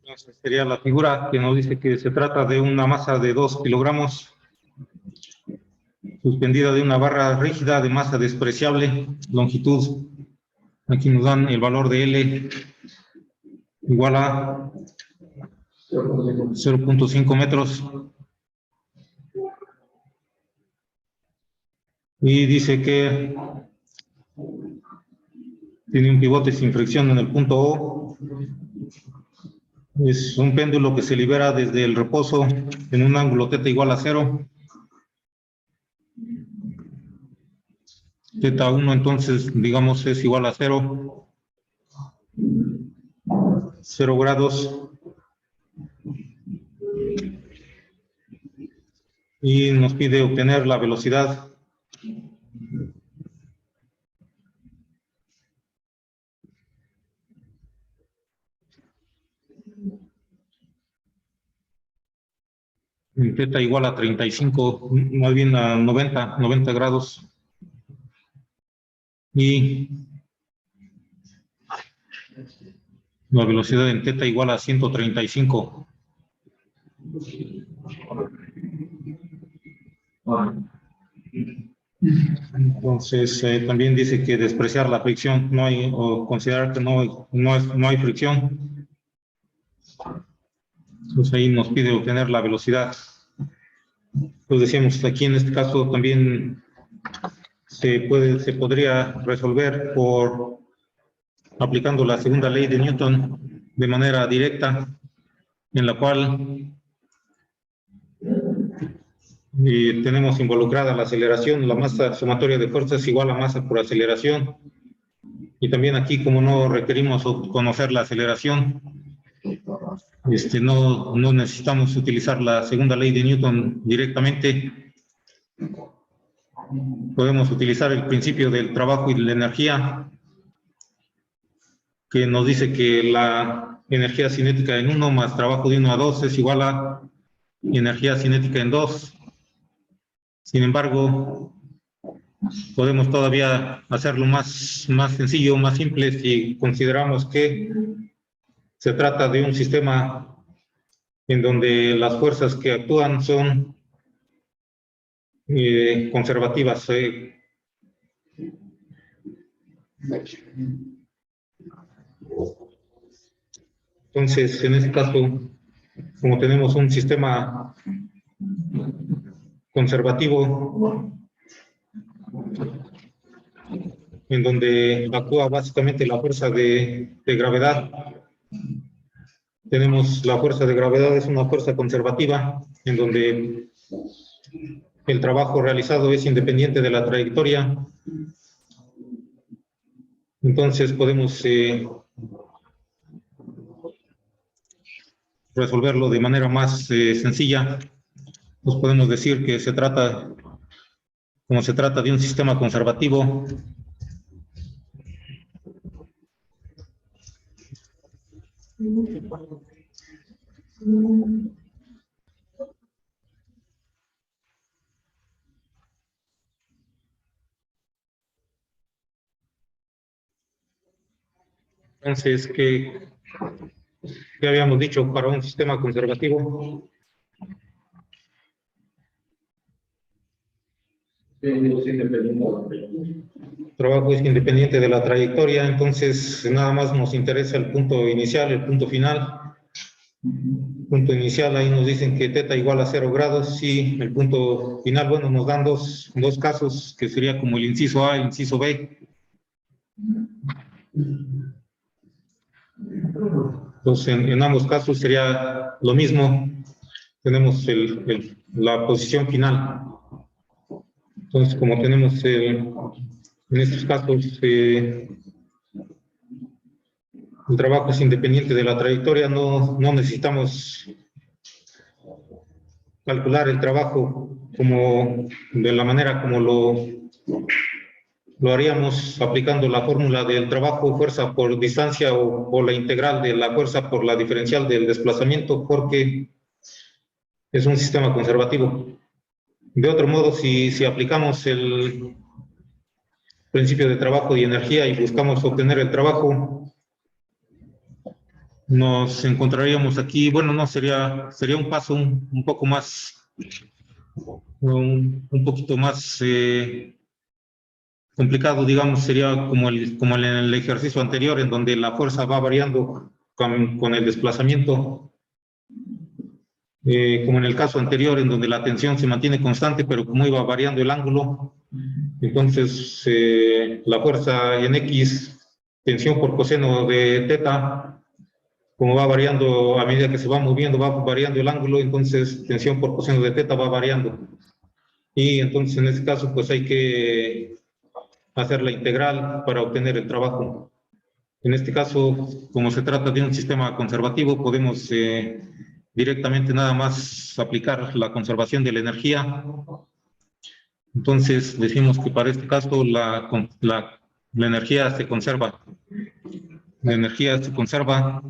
Entonces sería la figura que nos dice que se trata de una masa de 2 kilogramos suspendida de una barra rígida de masa despreciable, longitud. Aquí nos dan el valor de L igual a 0.5 metros. Y dice que tiene un pivote sin fricción en el punto O. Es un péndulo que se libera desde el reposo en un ángulo θ igual a 0. θ1 entonces, digamos, es igual a 0. 0 grados. Y nos pide obtener la velocidad en teta igual a 35, más bien a 90 grados. Y la velocidad en teta igual a 135. Entonces, también dice que despreciar la fricción, no hay, o considerar que no hay fricción. Entonces ahí nos pide obtener la velocidad. Pues decíamos, aquí en este caso también se podría resolver por aplicando la segunda ley de Newton de manera directa, en la cual tenemos involucrada la aceleración, la masa sumatoria de fuerzas es igual a masa por aceleración. Y también aquí, como no requerimos conocer la aceleración, no necesitamos utilizar la segunda ley de Newton directamente. Podemos utilizar el principio del trabajo y de la energía, que nos dice que la energía cinética en 1 más trabajo de 1 a 2 es igual a energía cinética en 2. Sin embargo, podemos todavía hacerlo más sencillo, más simple, si consideramos que se trata de un sistema en donde las fuerzas que actúan son conservativas. Entonces, en este caso, como tenemos un sistema conservativo, en donde actúa básicamente la fuerza de gravedad, tenemos la fuerza de gravedad, es una fuerza conservativa, en donde el trabajo realizado es independiente de la trayectoria. Entonces podemos resolverlo de manera más sencilla. Pues podemos decir que como se trata de un sistema conservativo, entonces, ¿qué habíamos dicho para un sistema conservativo? Trabajo es independiente de la trayectoria, entonces nada más nos interesa el punto inicial, el punto final. Punto inicial, ahí nos dicen que teta igual a 0 grados, y el punto final, bueno, nos dan dos casos, que sería como el inciso A y el inciso B. Entonces, en ambos casos sería lo mismo, tenemos la posición final. Entonces, como tenemos en estos casos el trabajo es independiente de la trayectoria, no necesitamos calcular el trabajo de la manera como lo haríamos aplicando la fórmula del trabajo, fuerza por distancia, o la integral de la fuerza por la diferencial del desplazamiento, porque es un sistema conservativo. De otro modo, si aplicamos el principio de trabajo y energía y buscamos obtener el trabajo, nos encontraríamos aquí, bueno, no sería un paso un poco más, un poquito más complicado, digamos, sería como en el ejercicio anterior, en donde la fuerza va variando con el desplazamiento, como en el caso anterior, en donde la tensión se mantiene constante, pero como iba variando el ángulo, entonces la fuerza en X, tensión por coseno de teta, como va variando a medida que se va moviendo, va variando el ángulo, entonces tensión por coseno de teta va variando. Y entonces en este caso pues hay que hacer la integral para obtener el trabajo. En este caso, como se trata de un sistema conservativo, podemos directamente nada más aplicar la conservación de la energía. Entonces decimos que para este caso la energía se conserva. La energía se conserva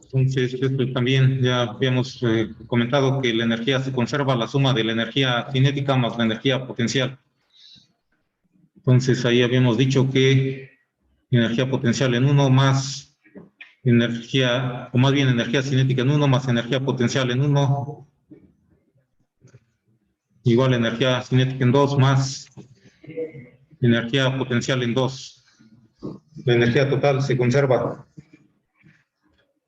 Entonces, esto también ya habíamos comentado que la energía se conserva la suma de la energía cinética más la energía potencial. Entonces, ahí habíamos dicho que energía potencial en 1 más energía, o más bien energía cinética en 1 más energía potencial en 1, igual energía cinética en 2 más energía potencial en 2. La energía total se conserva.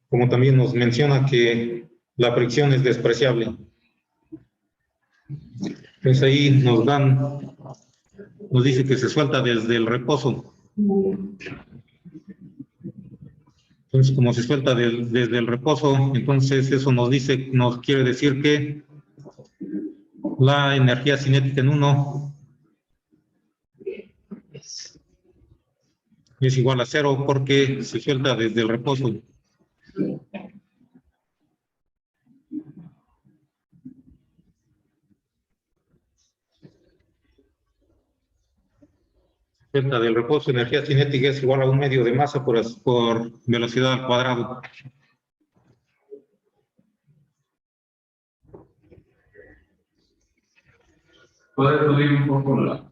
Como también nos menciona que la fricción es despreciable. Entonces ahí nos dice que se suelta desde el reposo. Entonces, como se suelta desde el reposo, entonces eso nos quiere decir que la energía cinética en 1 es igual a 0 porque se suelta desde el reposo. Suelta del reposo, energía cinética es igual a 1/2 de masa por velocidad al cuadrado. ¿Puedes subir un poco la?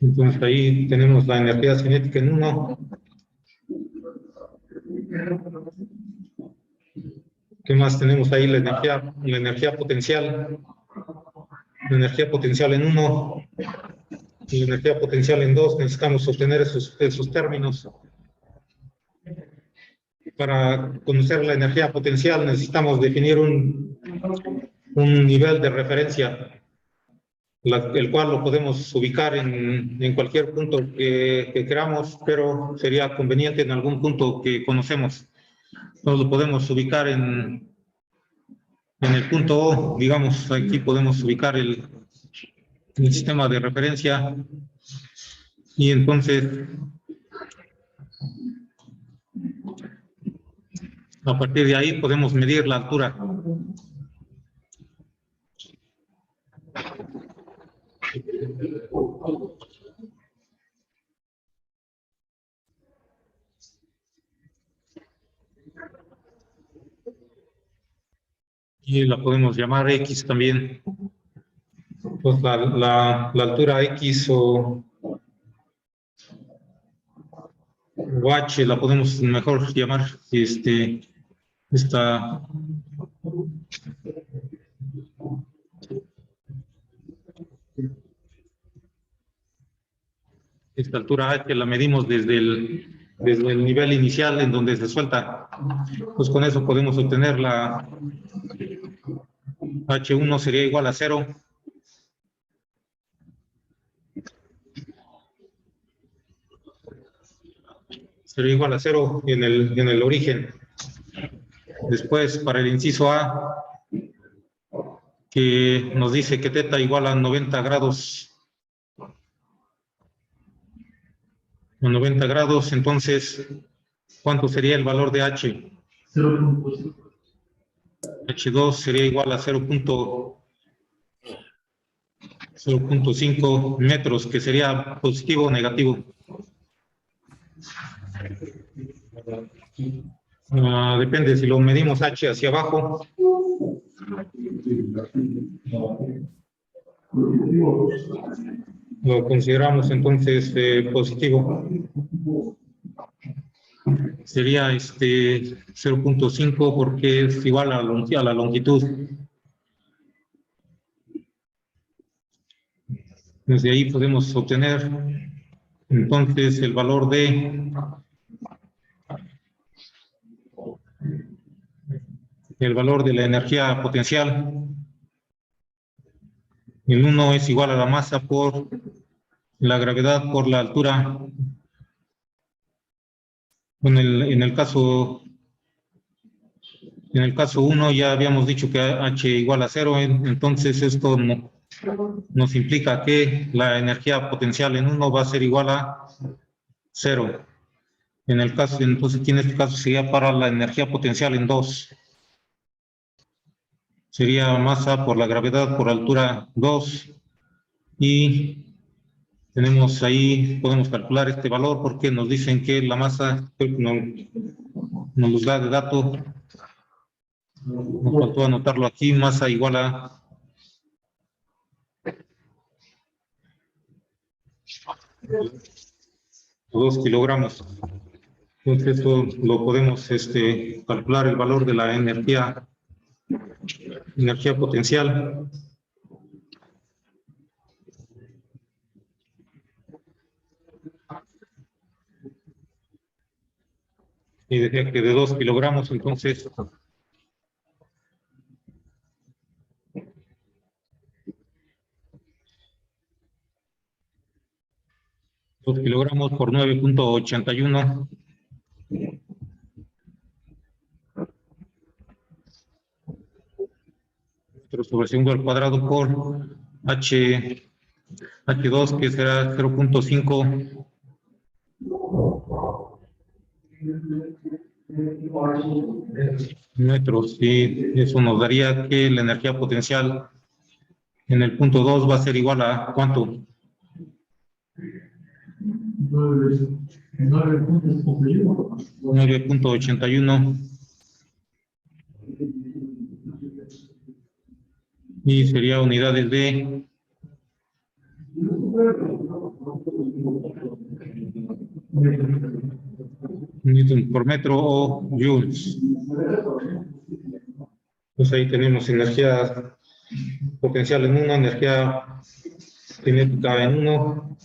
Entonces ahí tenemos la energía cinética en 1. ¿Qué más tenemos ahí? La energía potencial. La energía potencial en 1 y la energía potencial en 2. Necesitamos obtener esos términos. Para conocer la energía potencial necesitamos definir un nivel de referencia, el cual lo podemos ubicar en cualquier punto que queramos, pero sería conveniente en algún punto que conocemos. Entonces lo podemos ubicar en el punto O, digamos, aquí podemos ubicar el sistema de referencia y entonces a partir de ahí podemos medir la altura. Y la podemos llamar X también. Pues la altura X o H la podemos mejor llamar esta altura H la medimos desde el nivel inicial en donde se suelta. Pues con eso podemos obtener la H1 sería igual a 0. Sería igual a 0 en el origen. Después, para el inciso A, que nos dice que θ igual a 90 grados. A 90 grados, entonces, ¿cuánto sería el valor de H? 0.5. H2 sería igual a 0.5 metros, que sería positivo o negativo. Depende si lo medimos H hacia abajo. Lo consideramos entonces positivo. Sería 0.5 porque es igual a la longitud. Desde ahí podemos obtener entonces el valor de la energía potencial. El 1 es igual a la masa por la gravedad por la altura. En el caso 1 ya habíamos dicho que H igual a 0, entonces esto nos implica que la energía potencial en 1 va a ser igual a 0. Entonces aquí en este caso sería para la energía potencial en 2. Sería masa por la gravedad por altura 2 y Tenemos ahí, podemos calcular este valor porque nos dicen que la masa, creo que nos los da de dato. Nos faltó anotarlo aquí, masa igual a 2 kilogramos. Entonces, esto lo podemos calcular el valor de la energía potencial. Y decía que de 2 kilogramos, entonces 2 kilogramos por 9.81. Sobre segundo al cuadrado por H2, que será 0.5 metros. Y eso nos daría que la energía potencial en el punto 2 va a ser igual a ¿cuánto? 9.81. Y sería unidades de newton por metro o joules. Pues ahí tenemos energía potencial en 1, energía cinética en 1.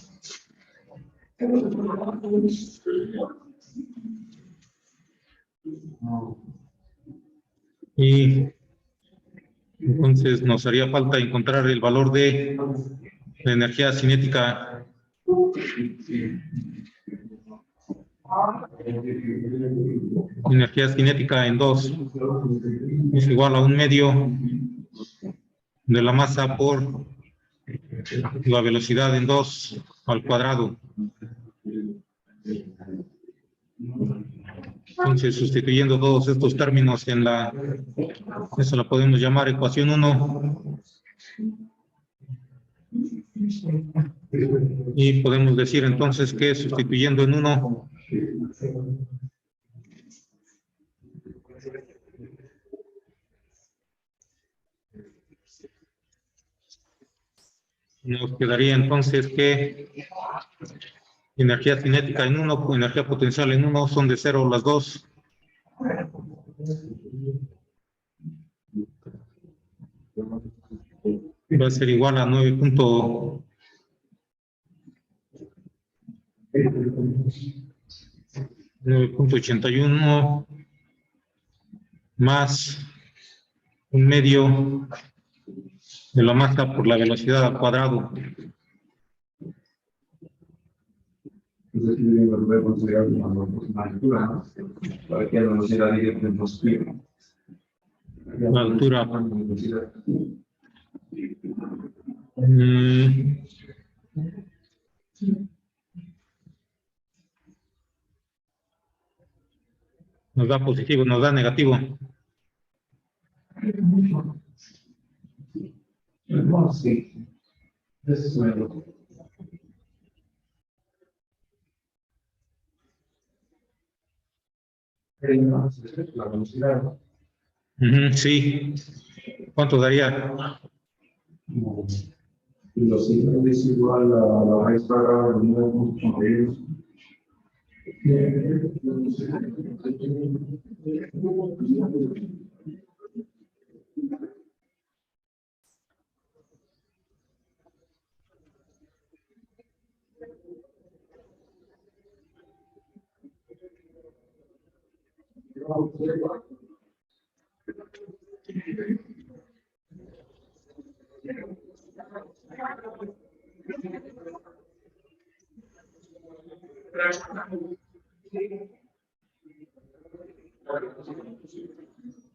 Y entonces nos haría falta encontrar el valor de la energía cinética. Energía cinética en 2 es igual a 1/2 de la masa por la velocidad en 2 al cuadrado. Entonces, sustituyendo todos estos términos en eso la podemos llamar ecuación 1. Y podemos decir entonces que sustituyendo en 1, nos quedaría entonces que energía cinética en 1, energía potencial en 1 son de 0 las dos. Va a ser igual a 9.81 más 1/2 de la masa por la velocidad al cuadrado. Entonces, yo lo voy a considerar como una altura, ¿no? Para que la velocidad de los pies. La altura. Nos da positivo, nos da negativo. Sí. Eso es la velocidad, ¿no? Sí. ¿Cuánto daría? Velocidad es igual a la raíz cuadrada de 9.81.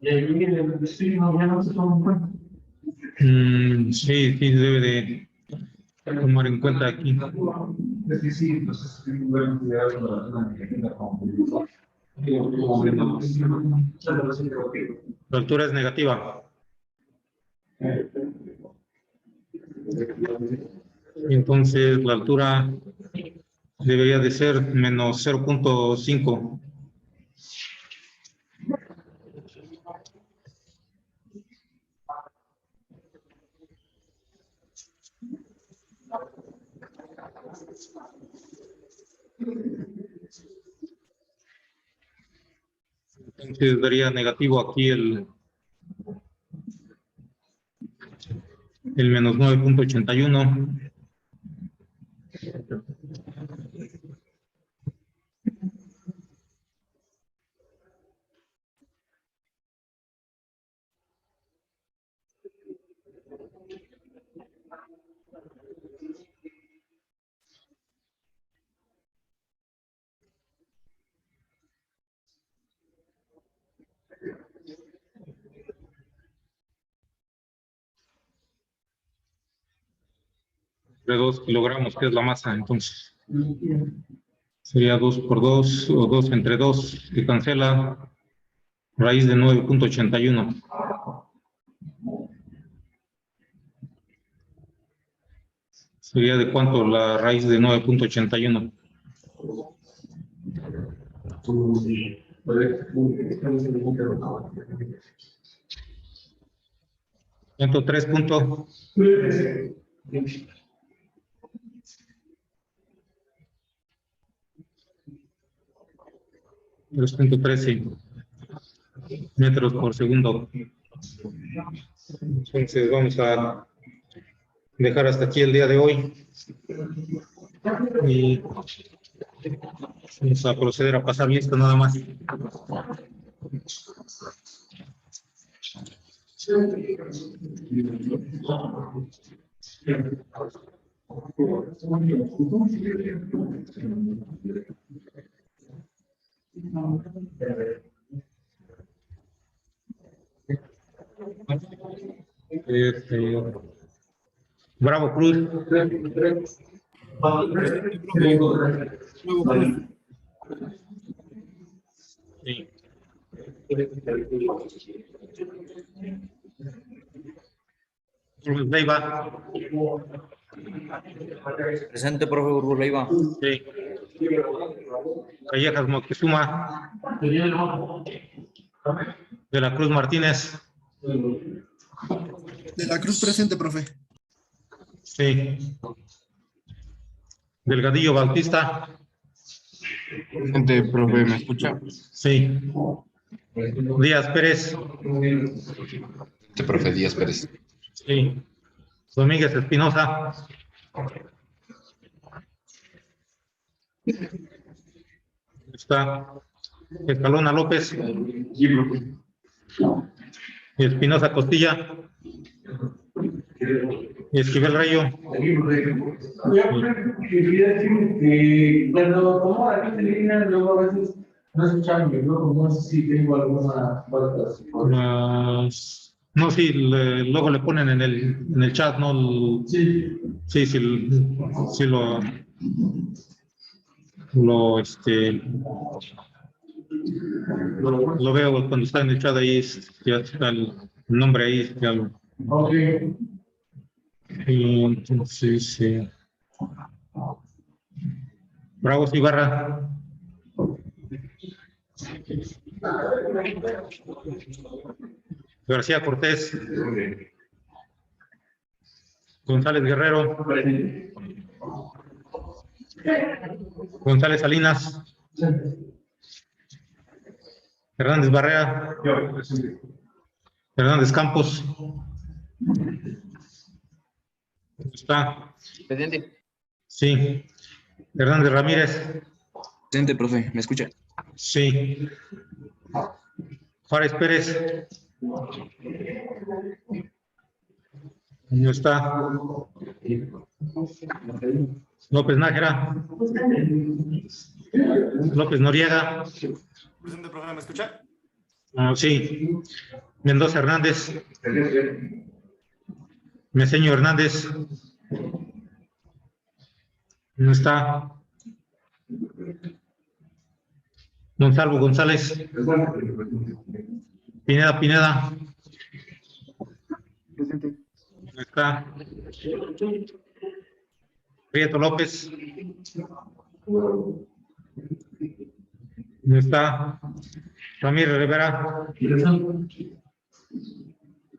Y ahí en el destino ya no se toma en cuenta. Sí, debe de tomar en cuenta aquí. Sí, entonces voy a considerar la energía como La altura es negativa. Entonces la altura debería de ser menos 0.5. Entonces daría negativo aquí el menos 9.81. De 2 kilogramos, que es la masa, entonces sería 2 por 2 o 2 entre 2, que cancela raíz de 9.81. Sería de cuánto la raíz de 9.81. 103 punto. 3.13 metros por segundo. Entonces vamos a dejar hasta aquí el día de hoy y vamos a proceder a pasar lista nada más. Bravo Cruz. Sí. Cruz Leiva. Presente, profe Burgos Leiva. Sí. Callejas Moctezuma. De la Cruz Martínez. De la Cruz presente, profe. Sí. Delgadillo Bautista. Presente, profe, ¿me escucha? Sí. Díaz Pérez. Este profe Díaz Pérez. Sí. Domínguez Espinosa. Está Escalona López. Espinosa Costilla. Esquivel Rayo. Quería decir que cuando tomo la clase en línea, luego a veces no escuchan mi blog, no sé si tengo alguna falta. No, sí, luego le ponen en el chat, ¿no? Sí. Sí, sí lo veo cuando está en el chat ahí, ya está el nombre ahí. Ya Ok. y entonces, Bravos Ibarra. García Cortés. González Guerrero. González Salinas. Hernández Barrea. Hernández Campos. ¿Está? Presente. Sí. Hernández Ramírez. Presente, profe, ¿me escucha? Sí. Juárez Pérez. No está. López Nájera. López Noriega. Presente, profe, ¿me escucha? Sí. Mendoza Hernández. Meseño Hernández. No está. Gonzalo González. Pineda. Presente. No está. Prieto López. ¿Dónde está? Ramírez Rivera.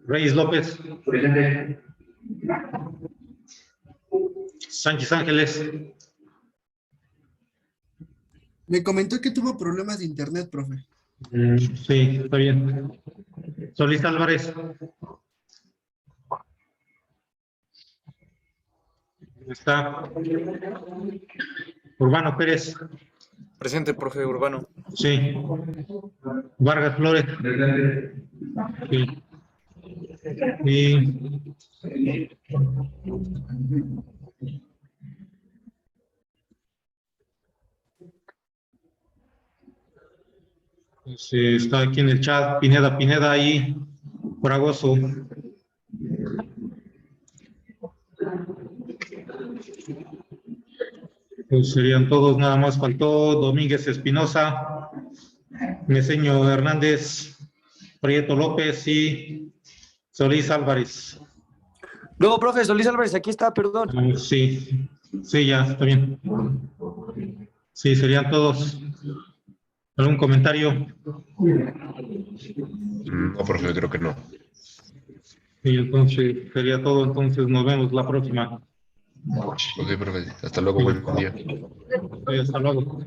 Reyes López. Presente. Sánchez Ángeles. Me comentó que tuvo problemas de internet, profe. Sí, está bien. Solís Álvarez. ¿Dónde está? Urbano Pérez. Presente, profe Urbano. Sí. Vargas Flores. Presente. Sí. Y está aquí en el chat Pineda y Fragoso. Pues serían todos, nada más faltó Domínguez Espinosa, Meseño Hernández, Prieto López y Solís Álvarez. Luego, profe, Solís Álvarez, aquí está, perdón. Sí, sí, ya, está bien. Sí, serían todos. ¿Algún comentario? No, profe, creo que no. Sí, entonces sería todo. Entonces nos vemos la próxima. Ok, profe. Hasta luego, buen día. Sí, hasta luego.